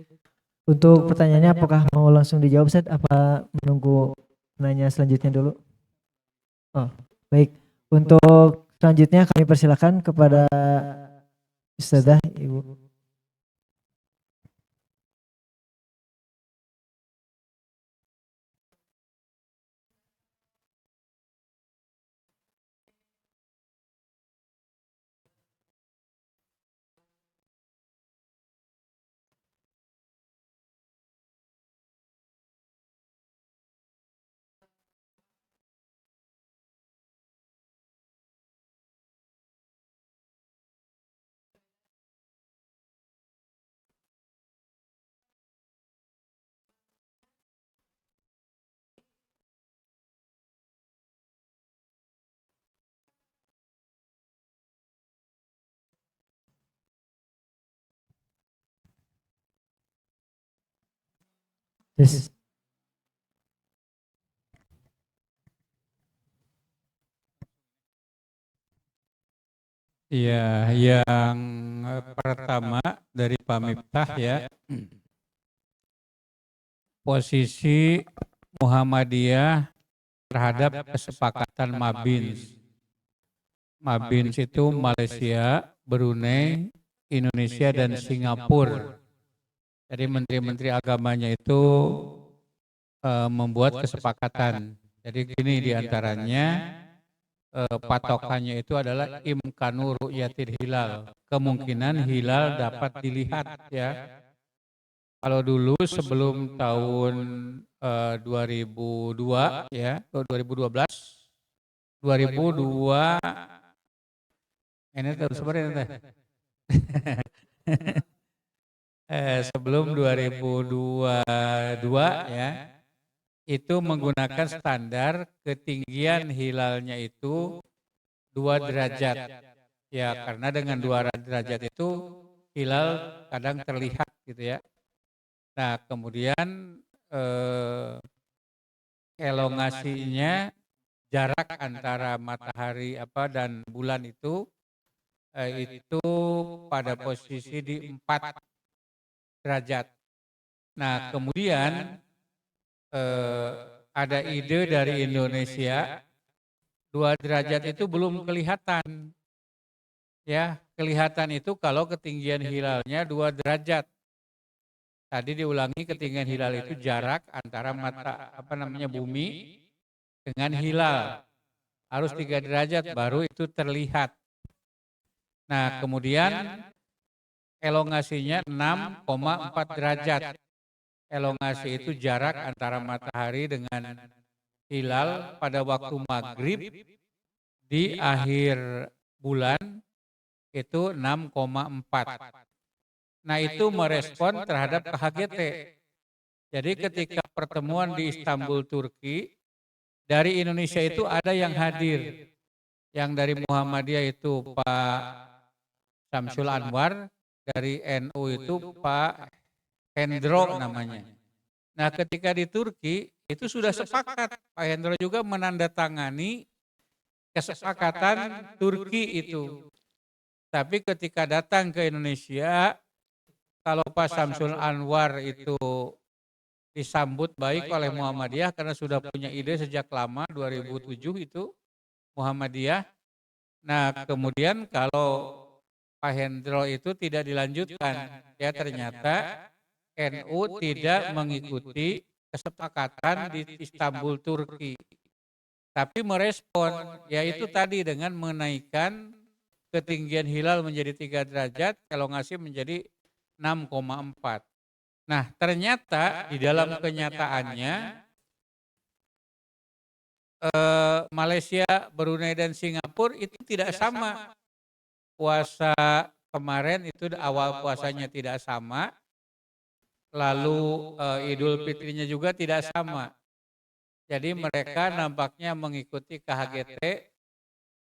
Untuk pertanyaannya apakah mau langsung dijawab Ustaz apa menunggu penanya selanjutnya dulu? Oh, baik. Untuk selanjutnya kami persilakan kepada Ustazah Ibu. Tes. Ya, yang pertama dari Pak Miftah ya, posisi Muhammadiyah terhadap kesepakatan Mabins. Mabins itu Malaysia, Brunei, Indonesia, dan Singapura. Jadi menteri-menteri agamanya itu membuat kesepakatan. Jadi gini diantaranya patokannya itu adalah imkanu ru'yatil hilal. Kemungkinan hilal dapat dilihat ya. Kalau dulu sebelum tahun 2002 ya, 2012, 2002 ini tahun sebenarnya teh. Sebelum 2022 ya, itu menggunakan standar ketinggian hilalnya itu 2 derajat. Ya, karena dengan 2 derajat itu hilal kadang terlihat gitu ya. Nah, kemudian elongasinya jarak antara matahari dan bulan itu pada posisi di 4 derajat. Nah, kemudian ada ide dari Indonesia 2 derajat itu belum kelihatan. Ya, kelihatan itu kalau ketinggian hilalnya 2 derajat. Tadi diulangi, ketinggian hilal itu jarak antara bumi dengan hilal. Harus 3 derajat baru itu terlihat. Nah, kemudian elongasinya 6,4 derajat. Elongasi itu jarak antara matahari dengan hilal pada waktu maghrib di akhir bulan itu 6,4. Nah, itu merespon terhadap KHGT. Jadi ketika pertemuan di Istanbul, Turki, dari Indonesia itu ada yang hadir. Yang dari Muhammadiyah itu Pak Samsul Anwar, dari NU itu Pak Hendro namanya. Nah, ketika di Turki itu sudah sepakat, Pak Hendro juga menandatangani kesepakatan Turki itu. Tapi ketika datang ke Indonesia, kalau Pak Samsul Anwar itu disambut baik oleh Muhammadiyah karena sudah punya ide sejak lama 2007 itu Muhammadiyah. Nah, kemudian kalau Pak Hendro itu tidak dilanjutkan, ya ternyata NU tidak mengikuti kesepakatan di Istanbul, Turki. Tapi merespon, yaitu tadi dengan menaikkan ketinggian hilal menjadi 3 derajat, elongasi menjadi 6,4. Nah, ternyata di dalam kenyataannya Malaysia, Brunei, dan Singapura itu tidak sama. Puasa kemarin itu awal puasanya tidak sama, lalu Idul Fitrinya juga tidak sama. Jadi mereka nampaknya mengikuti KHGT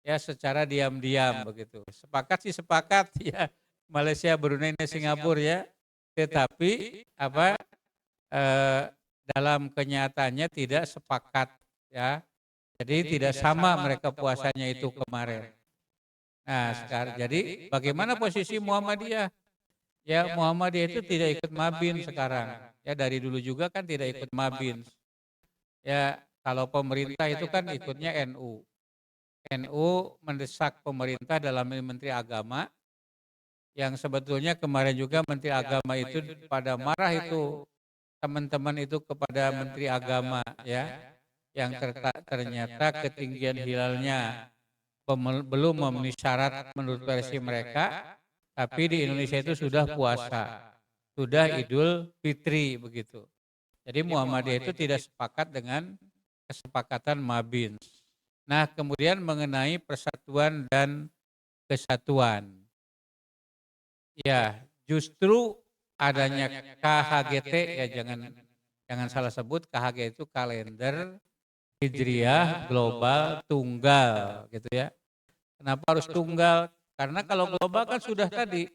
ya secara diam-diam begitu. Sepakat sih sepakat ya Malaysia, Brunei, dan Singapura ya. Tetapi dalam kenyataannya tidak sepakat ya. Jadi tidak sama mereka puasanya itu kemarin. Nah, sekarang jadi bagaimana posisi Muhammadiyah? Ya Muhammadiyah itu tidak ikut Mabin sekarang. Ya dari dulu juga kan tidak ikut Mabin. Ya kalau pemerintah itu kan ikutnya NU. NU mendesak pemerintah dalam Menteri Agama yang sebetulnya kemarin juga Menteri Agama itu pada marah itu teman-teman itu kepada Menteri Agama ya yang ternyata ketinggian hilalnya belum memenuhi syarat menurut versi mereka, tapi di Indonesia itu sudah puasa, sudah Idul Fitri begitu. Jadi Muhammadiyah itu tidak sepakat dengan kesepakatan Mabin. Nah, kemudian mengenai persatuan dan kesatuan. Ya, justru adanya KHGT ya jangan salah sebut, KHG itu kalender Hijriah global tunggal gitu ya. Kenapa harus tunggal? Karena kalau global kan sudah tadi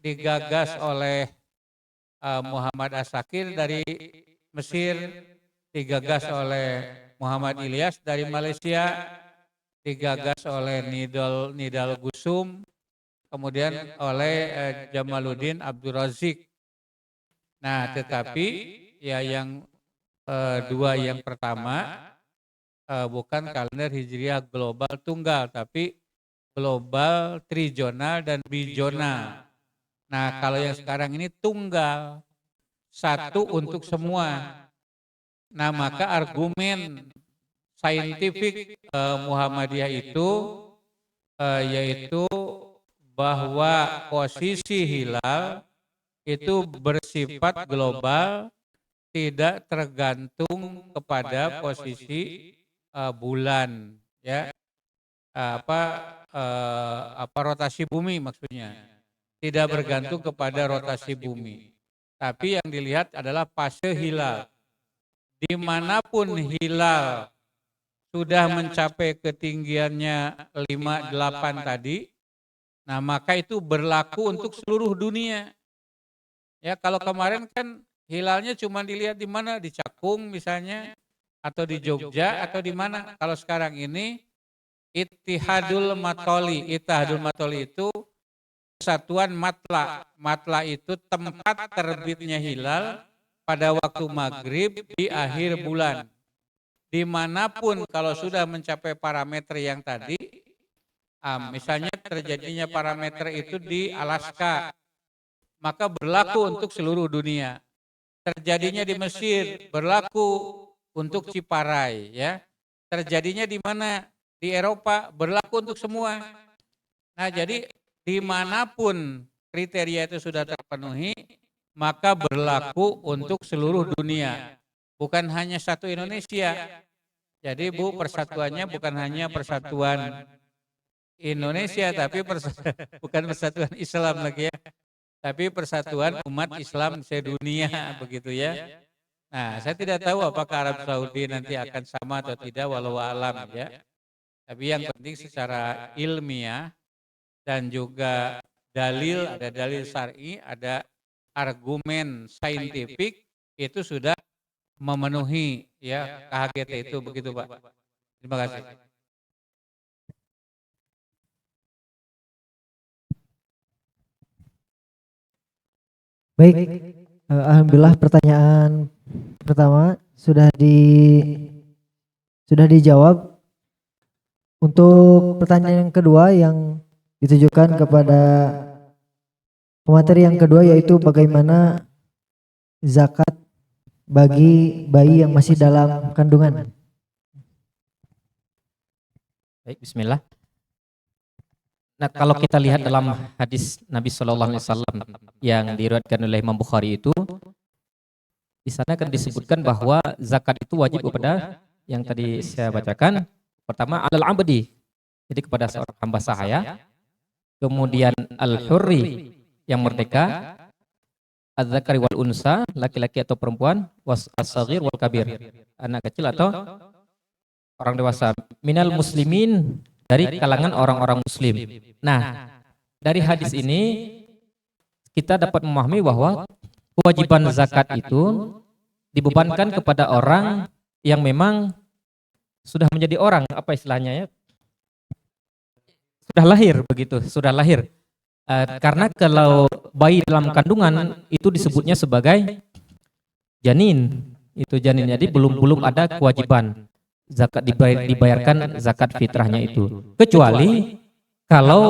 digagas oleh Muhammad Asakir dari Mesir, digagas oleh Muhammad Ilyas dari Malaysia, digagas oleh Nidal Gusum, kemudian oleh Jamaluddin Abdul Razik. Nah, tetapi ya yang dua yang pertama bukan kalender Hijriah global tunggal, tapi global trijonal dan bijonal. Nah, kalau yang sekarang ini tunggal, satu untuk semua. Nah, maka argumen saintifik Muhammadiyah itu yaitu bahwa posisi hilal itu bersifat global, tidak tergantung kepada posisi bulan, ya rotasi bumi maksudnya, tidak bergantung kepada rotasi bumi. Tapi yang dilihat adalah fase hilal. Dimanapun hilal sudah mencapai ketinggiannya 58 tadi, nah maka itu berlaku untuk seluruh dunia. Ya kalau kemarin kan hilalnya cuma dilihat di mana, di Cakung misalnya, atau di Jogja atau di mana. Kalau sekarang ini Ittihadul Matoli itu kesatuan matla. Matla itu tempat terbitnya hilal pada waktu maghrib di akhir bulan. Dimanapun kalau sudah mencapai parameter yang tadi, misalnya terjadinya parameter itu di Alaska, maka berlaku untuk seluruh dunia. Terjadinya di Mesir, berlaku untuk Ciparai, ya. Terjadinya di mana? Di Eropa, berlaku untuk semua. Nah, jadi dimanapun kriteria itu sudah terpenuhi, maka berlaku untuk seluruh dunia. Bukan hanya satu Indonesia. Jadi Bu, persatuannya bukan hanya persatuan Indonesia, tapi bukan persatuan Islam lagi ya. Tapi persatuan umat Islam sedunia begitu ya. Nah, saya tidak tahu apakah Arab Saudi nanti akan sama atau tidak, walau alam ya. Tapi yang penting secara ilmiah dan juga dalil, ada dalil syar'i, ada argumen saintifik itu sudah memenuhi ya KHGT itu begitu Pak. Terima kasih. Baik, alhamdulillah pertanyaan pertama sudah dijawab. Untuk pertanyaan yang kedua yang ditujukan kepada pemateri yang kedua, yaitu bagaimana zakat bagi bayi yang masih dalam kandungan. Baik, bismillah. Nah, kalau kita lihat dalam hadis Nabi SAW yang diriwayatkan oleh Imam Bukhari itu, di sana kan disebutkan bahwa zakat itu wajib kepada yang tadi saya bacakan. Pertama alal abdi, jadi kepada seorang hamba sahaya. Kemudian al-hurri, yang merdeka. Az-zakari wal unsa, laki-laki atau perempuan. Was as-saghir wal kabir, anak kecil atau orang dewasa. Minal muslimin, dari kalangan orang-orang muslim. Nah, dari hadis ini kita dapat memahami bahwa kewajiban zakat itu dibebankan kepada orang yang memang sudah menjadi orang, apa istilahnya ya? Sudah lahir begitu, sudah lahir. Karena kalau bayi dalam kandungan itu disebutnya sebagai janin, itu janin. Jadi belum ada kewajiban zakat dibayarkan zakat fitrahnya itu. Kecuali kalau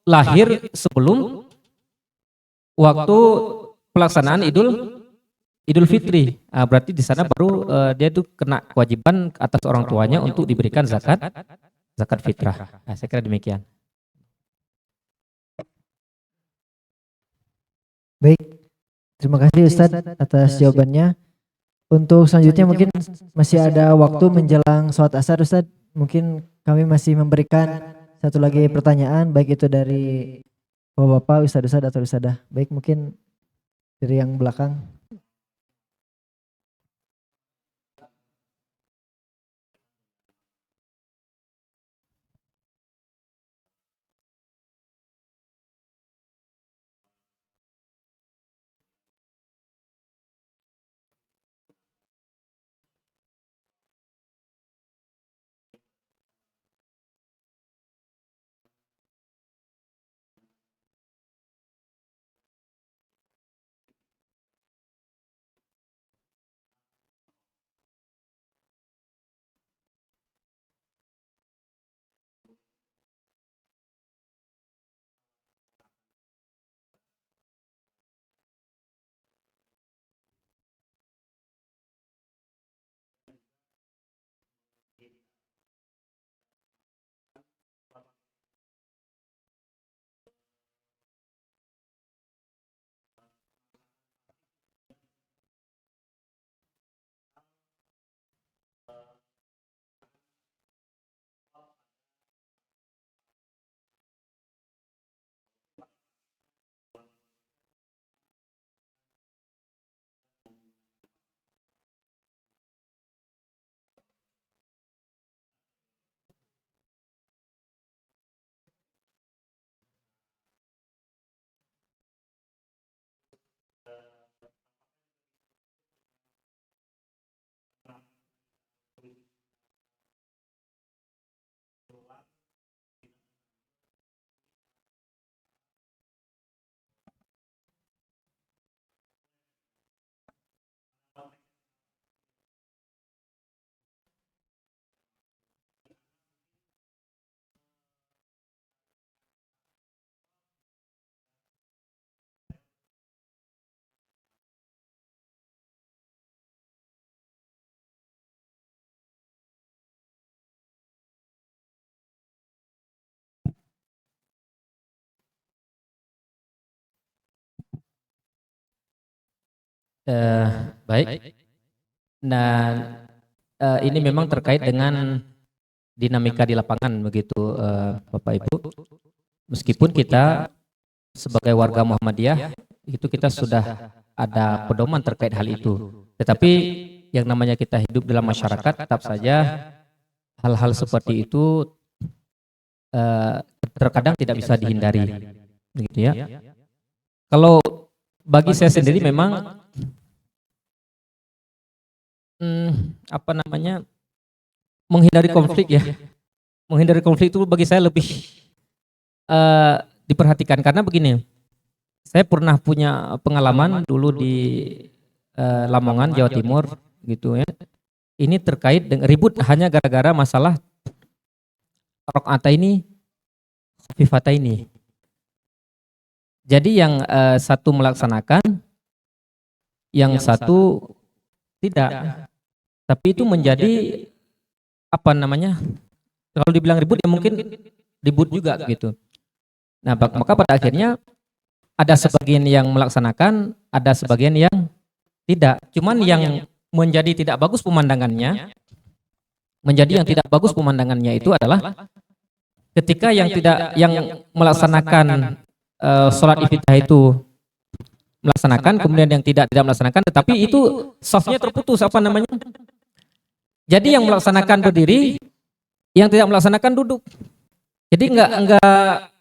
lahir sebelum waktu pelaksanaan Idul Fitri. Berarti di sana baru dia itu kena kewajiban atas orang tuanya untuk diberikan zakat fitrah. Saya kira demikian. Baik, terima kasih Ustadz atas jawabannya. Untuk selanjutnya mungkin masih ada waktu menjelang sholat asar Ustadz. Mungkin kami masih memberikan satu lagi pertanyaan, baik itu dari Bapak-bapak, Ustadz atau Ustadzah. Baik, mungkin dari yang belakang. Baik. Dan ini memang terkait dengan dinamika di lapangan begitu, Bapak Ibu. Meskipun kita sebagai warga Muhammadiyah itu kita sudah ada pedoman terkait hal itu. Tetapi yang namanya kita hidup dalam masyarakat, tetap saja hal-hal seperti itu terkadang tidak bisa dihindari, begitu ya. Kalau bagi saya sendiri memang menghindari konflik ya. Menghindari konflik itu bagi saya lebih diperhatikan karena begini. Saya pernah punya pengalaman dulu di Lamongan, Jawa Timur gitu ya. Ini terkait dengan ribut hanya gara-gara masalah rakaat ini, khafifata ini. Jadi yang satu melaksanakan, yang satu tidak. Tapi itu menjadi kalau dibilang ribut ya mungkin ribut juga gitu. Nah, maka pada akhirnya ada sebagian yang melaksanakan, ada sebagian yang tidak. Cuman yang menjadi tidak bagus pemandangannya, itu adalah ketika yang melaksanakan sholat iftitah itu melaksanakan, kemudian yang tidak melaksanakan, tetapi itu softnya terputus Jadi yang melaksanakan berdiri, yang tidak melaksanakan duduk. Jadi enggak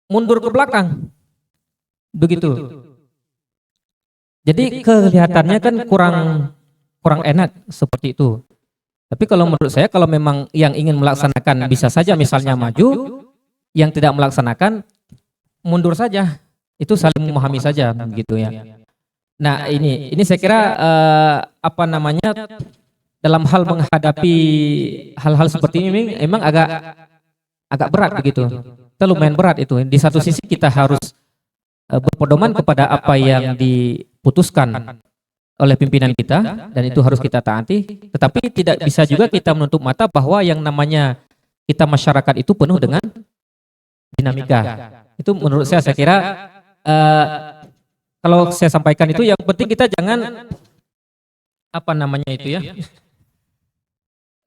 mundur ke belakang. Begitu. Jadi kelihatannya kan kurang enak seperti itu. Tapi kalau menurut saya kalau memang yang ingin melaksanakan bisa saja misalnya maju, yang tidak melaksanakan mundur saja, itu saling memahami saja gitu ya. Nah ini saya kira apa namanya, dalam hal menghadapi hal-hal seperti ini memang agak berat begitu. Itu lumayan berat itu. Di satu sisi kita harus berpedoman kepada apa yang diputuskan oleh pimpinan kita dan itu harus kita taati, tetapi tidak bisa juga kita menutup mata bahwa yang namanya kita masyarakat itu penuh dengan dinamika. Itu menurut saya kira kalau saya sampaikan itu yang penting kita jangan apa namanya itu ya,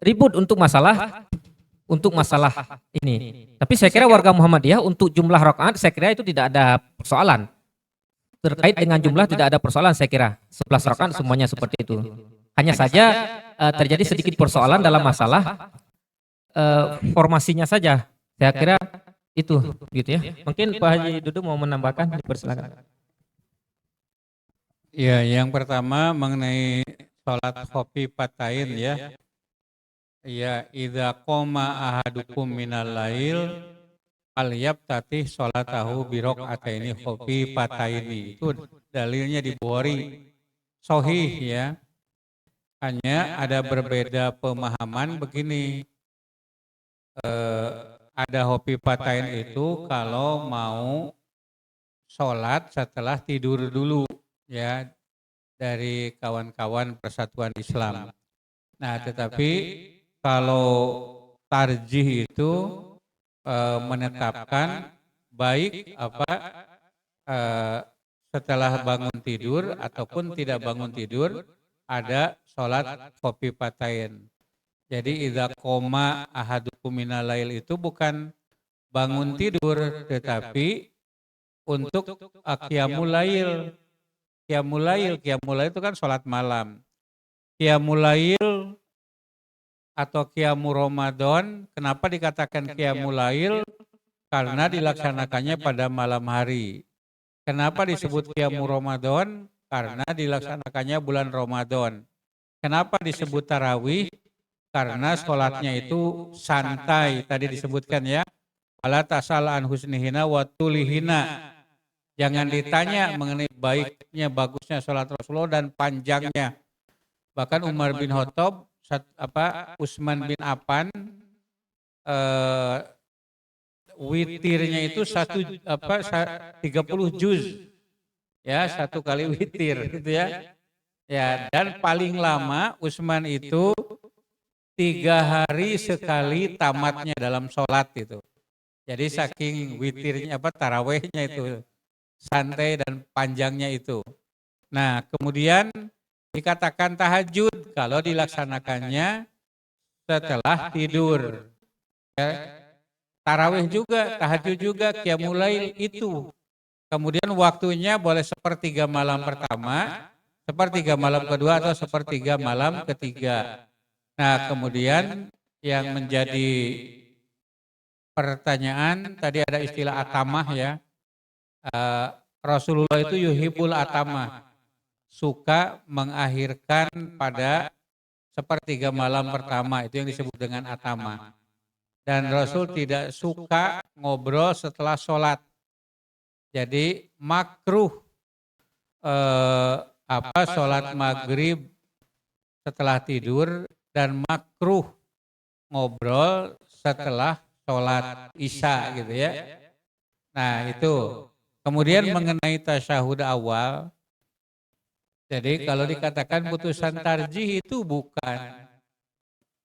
ribut untuk masalah ini. Tapi saya kira warga Muhammadiyah untuk jumlah rakaat saya kira itu tidak ada persoalan. Terkait dengan jumlah tidak ada persoalan saya kira. 11 rakaat semuanya seperti itu. Hanya saja terjadi sedikit persoalan dalam masalah formasinya saja. Saya kira itu gitu ya. Mungkin Pak Haji Dudu mau menambahkan, dipersilakan. Ya, yang pertama mengenai sholat khofi patain ya. Ya, idza qoma ahadukum minal lail falyabtatih sholatahu biraqataini khofi pataini. Itu dalilnya di Bukhari sahih ya. Hanya ada berbeda pemahaman begini. Ada khofi patain itu kalau mau sholat setelah tidur dulu ya, dari kawan-kawan Persatuan Islam. Nah, tetapi kalau tarjih itu menetapkan baik setelah bangun tidur ataupun tidak bangun tidur ada sholat khofi patain. Jadi idza qoma ahadukum minal lail itu bukan bangun tidur tetapi untuk qiyamul lail. Qiyamul lail itu kan sholat malam. Qiyamul lail atau qiyamul Ramadan, kenapa dikatakan qiyamul lail? Karena dilaksanakannya pada malam hari. Kenapa disebut qiyamul Ramadan? Karena dilaksanakannya bulan Ramadan. Kenapa disebut tarawih? Karena sholatnya itu santai, tadi disebutkan ya. Wala tasal an husnihina wa tulihina. Jangan ditanya mengenai baiknya, bagusnya sholat Rasulullah dan panjangnya. Bahkan Umar bin Khattab, Utsman bin Affan, witirnya itu 30 juz, ya, satu kali witir gitu ya. Ya, dan paling lama Utsman itu 3 hari sekali tamatnya dalam sholat itu. Jadi saking witirnya tarawehnya itu santai dan panjangnya itu. Nah, kemudian dikatakan tahajud kalau dilaksanakannya setelah tidur. Ya, tarawih juga, tahajud juga, qiyamul lail itu. Kemudian waktunya boleh sepertiga malam pertama, sepertiga malam kedua atau sepertiga malam ketiga. Nah, kemudian yang menjadi pertanyaan tadi ada istilah atamah ya. Rasulullah itu yuhibul atamah, suka mengakhirkan pada sepertiga malam pertama, itu yang disebut dengan atama. Dan Rasul tidak suka ngobrol setelah sholat. Jadi makruh sholat maghrib setelah tidur dan makruh ngobrol setelah sholat isya gitu ya. Nah itu. Kemudian mengenai tasyahud awal, jadi kalau dikatakan putusan tarjih itu bukan,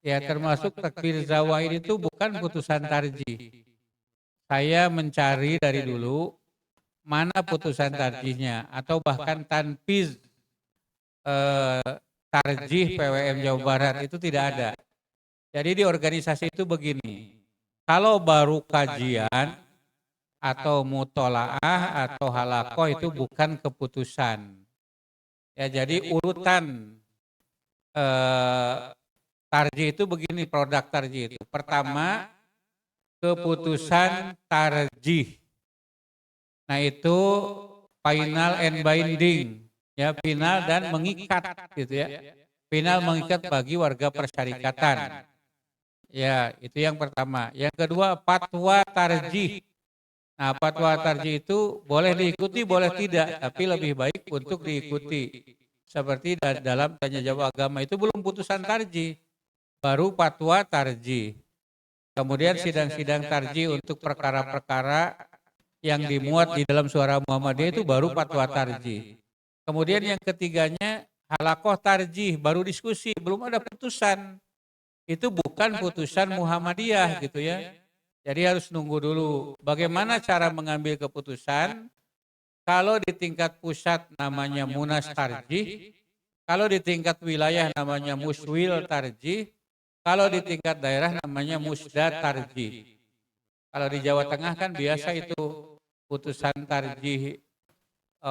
ya termasuk takbir zawaid itu bukan putusan tarjih. Saya mencari dari dulu mana putusan tarjihnya atau bahkan tanfiz tarjih PWM Jawa Barat itu tidak ada. Jadi di organisasi itu begini, kalau baru kajian atau mutolaah atau halakoh itu bukan keputusan. Ya, jadi urutan tarjih itu begini, produk tarjih itu. Pertama, keputusan tarjih. Nah itu final and binding, ya, final dan mengikat gitu ya. Final mengikat bagi warga persyarikatan. Ya, itu yang pertama. Yang kedua, fatwa tarjih. Nah, fatwa tarjih itu boleh diikuti, boleh tidak, tapi lebih baik untuk diikuti. Seperti dalam tanya jawab agama itu belum putusan tarjih, baru fatwa tarjih. Kemudian sidang-sidang tarjih untuk perkara-perkara yang dimuat di dalam Syura Muhammadiyah itu baru fatwa tarjih. Kemudian yang ketiganya halaqah tarjih, baru diskusi, belum ada putusan. Itu bukan putusan Muhammadiyah gitu ya. Jadi harus nunggu dulu bagaimana cara mengambil keputusan. Kalau di tingkat pusat namanya Munas Tarjih, kalau di tingkat wilayah namanya Muswil Tarjih, kalau di tingkat daerah namanya Musda Tarjih. Kalau di Jawa Tengah kan biasa itu putusan tarjih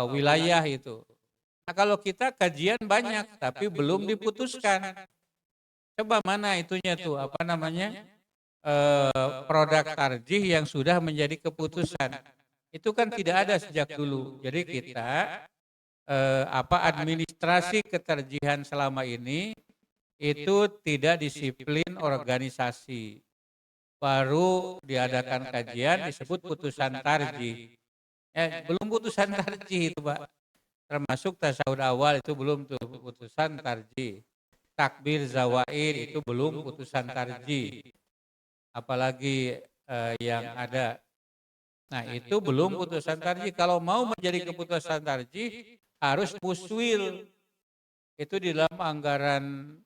wilayah itu. Nah, kalau kita kajian banyak tapi belum diputuskan. Coba mana itunya tuh apa namanya? Produk tarjih yang sudah menjadi keputusan. Itu kan tidak ada sejak dulu. Jadi kita administrasi keterjihan selama ini itu tidak disiplin organisasi. Baru diadakan kajian disebut putusan tarjih. Belum putusan tarjih itu, Pak. Termasuk tasawuf awal itu belum tuh putusan tarjih. Takbir zawaid itu belum putusan tarjih. Apalagi yang ada. Nah, itu belum putusan tarjih. Kalau mau menjadi keputusan tarjih harus muswil. Itu di dalam anggaran,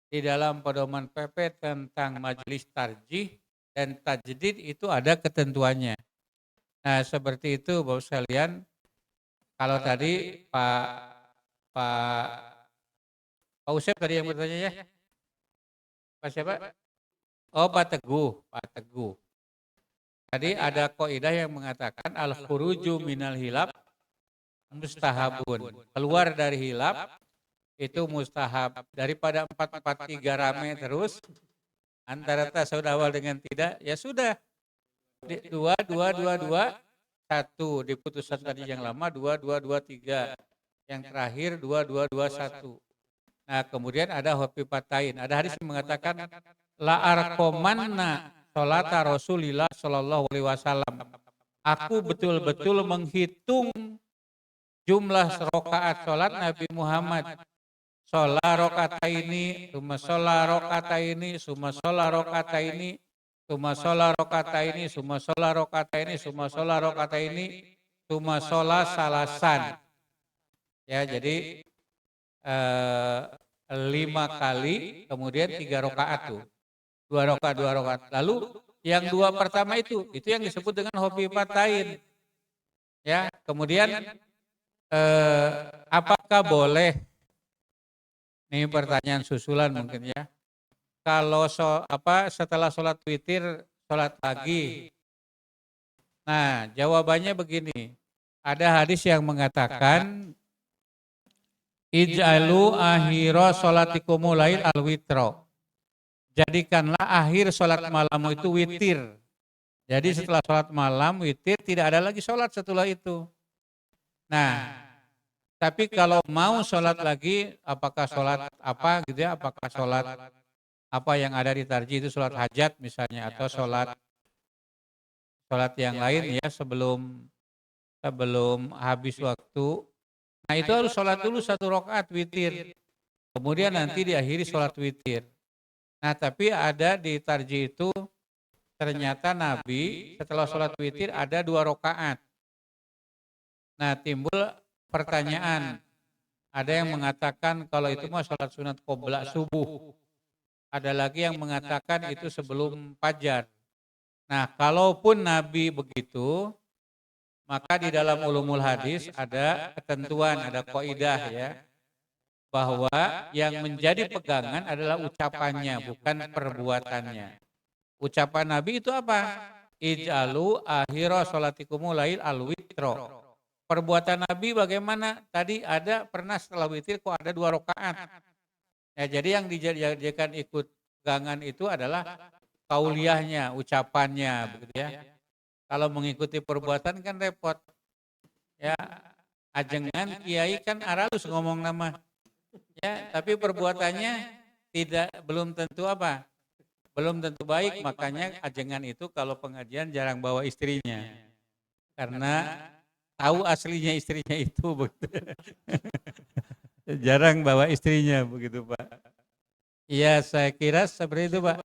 di dalam pedoman PP tentang majelis tarjih dan tajdid itu ada ketentuannya. Nah, seperti itu Bapak sekalian. Kalau tadi Pak Usep tadi yang bertanya ya. Pak siapa? Oh, Pak Teguh. Tadi ada kaidah yang mengatakan al-khuruju minal hilab mustahabun. Keluar dari hilab itu mustahab. Daripada 4-4-3 rame terus antara tasawuf awal dengan tidak, ya sudah. 2-2-2-2 1 di putusan tadi yang lama 2-2-2-3. Yang terakhir 2-2-2-1. Nah, kemudian ada hopipatain. Ada hadis yang mengatakan la arkomanna sholata Rasulillah Shallallahu Alaihi Wasallam. Aku betul-betul menghitung jumlah rakaat sholat Nabi Muhammad. Sholat rakaataini, summa sholat rakaataini, summa sholat rakaataini, summa sholat rakaataini, summa sholat rakaataini, summa sholat rakaataini, summa sholat salasan. Ya, jadi 5 kali, kemudian 3 rakaat tuh. 2 rakaat. Lalu yang 2 pertama itu yang disebut dengan hopipatain. Ya, kemudian apakah boleh? Ini pertanyaan susulan mungkin ya. Kalau setelah sholat witir sholat lagi. Nah, jawabannya begini. Ada hadis yang mengatakan ij'alu akhira sholatikumul lail al-witro. Jadikanlah akhir sholat malammu itu witir. Jadi setelah sholat malam witir tidak ada lagi sholat setelah itu. Nah, tapi kalau mau sholat lagi, apakah sholat apa gitu ya? Apakah sholat apa yang ada di tarjih itu sholat hajat misalnya atau sholat yang lain ya sebelum habis waktu. Nah, itu harus sholat dulu 1 rakaat witir. Kemudian nanti diakhiri sholat witir. Nah, tapi ada di tarjih itu ternyata Nabi setelah sholat witir ada 2 rakaat. Nah, timbul pertanyaan. Ada yang mengatakan kalau itu mah sholat sunat qobla subuh. Ada lagi yang mengatakan itu sebelum fajar. Nah, kalaupun Nabi begitu, maka di dalam ulumul hadis ada ketentuan, ada kaidah ya. Bahwa yang menjadi pegangan adalah ucapannya, bukan perbuatannya. Ucapan Nabi itu apa? Ij'alu akhira sholatikumul lail al-witro. Perbuatan Nabi bagaimana? Tadi ada pernah setelah witir kok ada 2 rakaat. Ya, jadi yang dijadikan ikut pegangan itu adalah kauliyahnya, ucapannya begitu ya. Kalau mengikuti perbuatan kan repot. Ya, ajengan kiai kan aralus ngomong nama. Ya, tapi perbuatannya belum tentu apa? Belum tentu baik, makanya ajengan itu kalau pengajian jarang bawa istrinya. karena tahu aslinya istrinya itu begitu. Jarang bawa istrinya begitu Pak. Iya saya kira seperti itu Pak.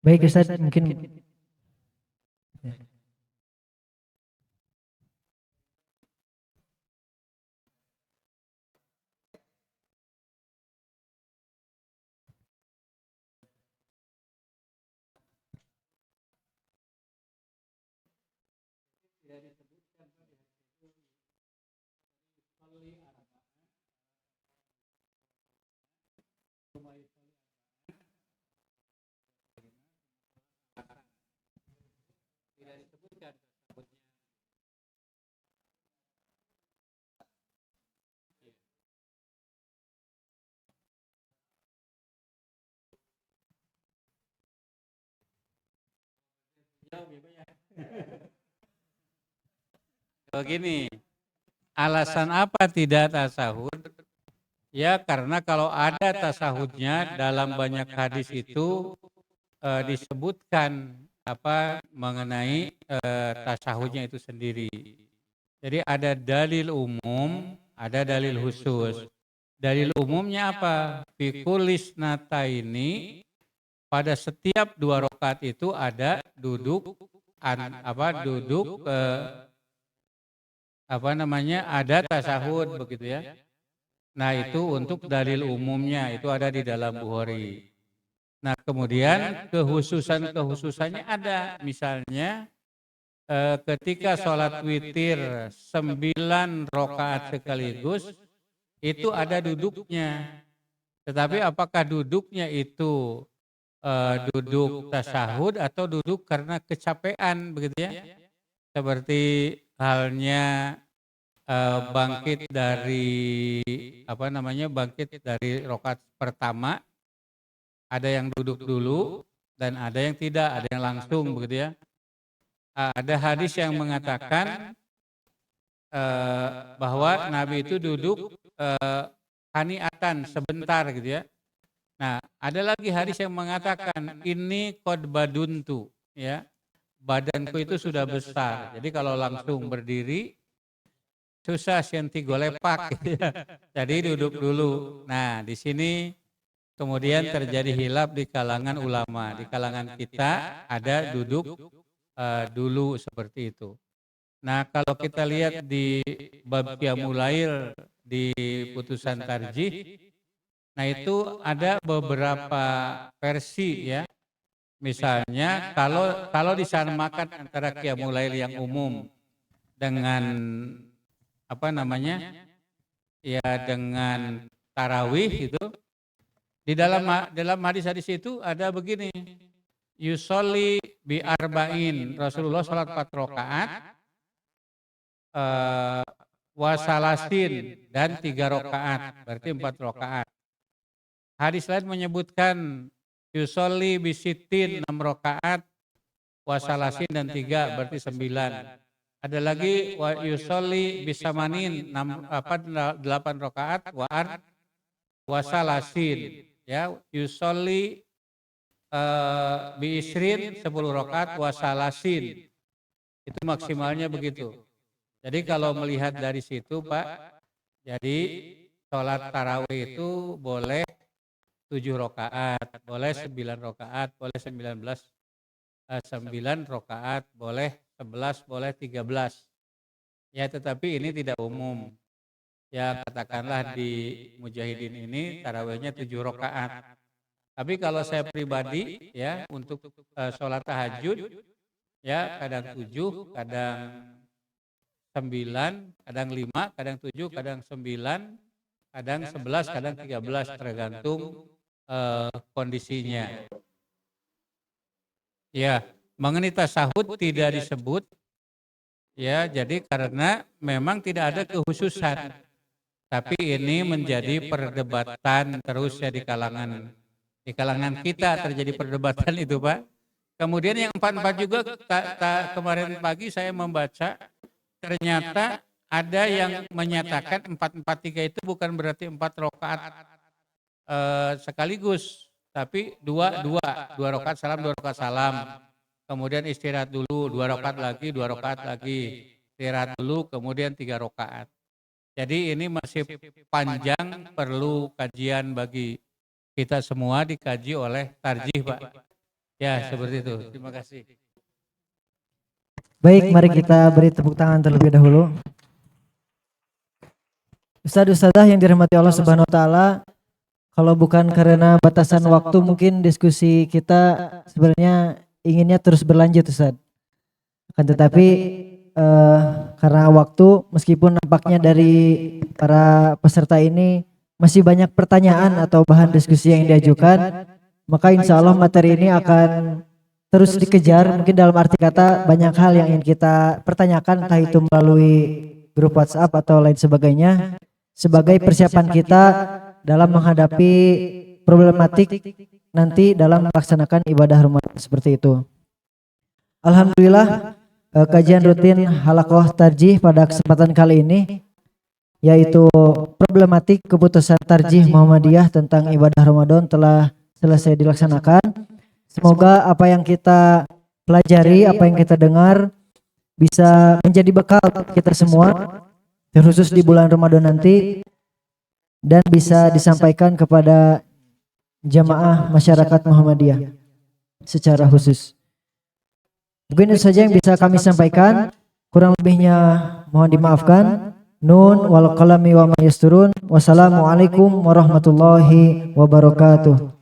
Baik Ustaz, mungkin Begini, alasan apa tidak tasahud? Ya karena kalau ada tasahudnya dalam banyak hadis itu disebutkan apa mengenai tasahudnya itu sendiri. Jadi ada dalil umum, ada dalil khusus. Dalil umumnya apa? Fikulis nata ini pada setiap 2 rakaat itu ada duduk ada tasahud begitu ya. Nah itu untuk dalil umumnya itu ada di dalam Bukhari. Nah kemudian kehususannya ada, misalnya ketika sholat witir 9 rakaat sekaligus itu ada duduknya. Tetapi apakah duduknya itu duduk tasahud atau duduk karena kecapean begitu ya? Seperti halnya bangkit dari rakaat pertama, ada yang duduk dulu dan ada yang tidak, ada yang langsung begitu ya. Ada hadis yang mengatakan bahwa Nabi itu duduk haniatan sebentar gitu ya. Nah, ada lagi hadis yang mengatakan ini qad baduntu ya. Badanku itu sudah besar. Jadi kalau langsung berdiri susah senti golepak gitu ya. Jadi duduk dulu. Nah, di sini kemudian terjadi hilaf di kalangan ulama. Di kalangan kita ada duduk dulu seperti itu. Nah, kalau kita lihat di bab Qiyamul Lail di putusan tarjih, nah itu ada beberapa versi ya. Misalnya kalau disamakan antara Qiyamul Lail yang umum dengan dengan tarawih itu, di dalam hadis-hadis itu ada begini, yusolli bi arba'in, Rasulullah salat 4 rakaat, wasalasin dan 3 rakaat, berarti 4 rakaat. Hadis lain menyebutkan yusolli bi sitin 6 rakaat, wasalasin dan 3 berarti 9. Ada lagi wa yusolli bi samanin 8 rakaat wasalasin ya, yusolli bi isrin 10 rakaat wasalasin. Itu maksimalnya begitu. Jadi kalau melihat dari situ Pak, jadi sholat tarawih itu boleh 7 rakaat, boleh 9 rakaat, boleh 9 rakaat, boleh 11, boleh 13. Ya tetapi ini tidak umum. Ya katakanlah di Mujahidin ini tarawihnya 7 rakaat. Tapi kalau saya pribadi ya untuk sholat tahajud ya kadang 7, kadang 9, kadang 5, kadang 7, kadang 9, kadang 11, kadang 13 tergantung kondisinya. Ya, mengenai tasahud tidak disebut ya, jadi karena memang tidak ada kekhususan. Tapi ini menjadi perdebatan terus ya di kalangan kita terjadi perdebatan itu Pak. Kemudian yang 44 juga kemarin pagi saya membaca, ternyata ada yang menyatakan 443 itu bukan berarti 4 rakaat sekaligus, tapi dua rakaat salam, 2 rakaat salam. Kemudian istirahat dulu, 2 rakaat lagi, 2 rakaat lagi. Istirahat dulu, kemudian 3 rakaat. Jadi ini masih panjang, perlu kajian bagi kita semua, dikaji oleh tarjih, Pak. Ya, seperti itu. Terima kasih. Baik, mari kita beri tepuk tangan terlebih dahulu. Ustadz-ustadzah yang dirahmati Allah Subhanahu wa taala, kalau bukan karena batasan waktu mungkin diskusi kita sebenarnya inginnya terus berlanjut Ustadz. Akan tetapi karena waktu, meskipun nampaknya dari para peserta ini masih banyak pertanyaan atau bahan diskusi yang diajukan, maka insya Allah materi ini akan terus dikejar. Mungkin dalam arti kata banyak hal yang ingin kita pertanyakan, entah itu melalui grup WhatsApp atau lain sebagainya, sebagai persiapan kita dalam menghadapi problematik nanti dalam melaksanakan ibadah Ramadan seperti itu. Alhamdulillah, kajian rutin halaqah tarjih pada kesempatan kali ini yaitu problematik keputusan tarjih Muhammadiyah tentang ibadah Ramadan telah selesai dilaksanakan. Semoga apa yang kita pelajari, apa yang kita dengar bisa menjadi bekal kita semua, terkhusus di bulan Ramadan nanti, dan bisa disampaikan kepada jamaah masyarakat Muhammadiyah secara khusus. Mungkin itu saja yang bisa kami sampaikan. Kurang lebihnya mohon dimaafkan. Nun wal qalami wa ma yasturun. Wassalamualaikum warahmatullahi wabarakatuh.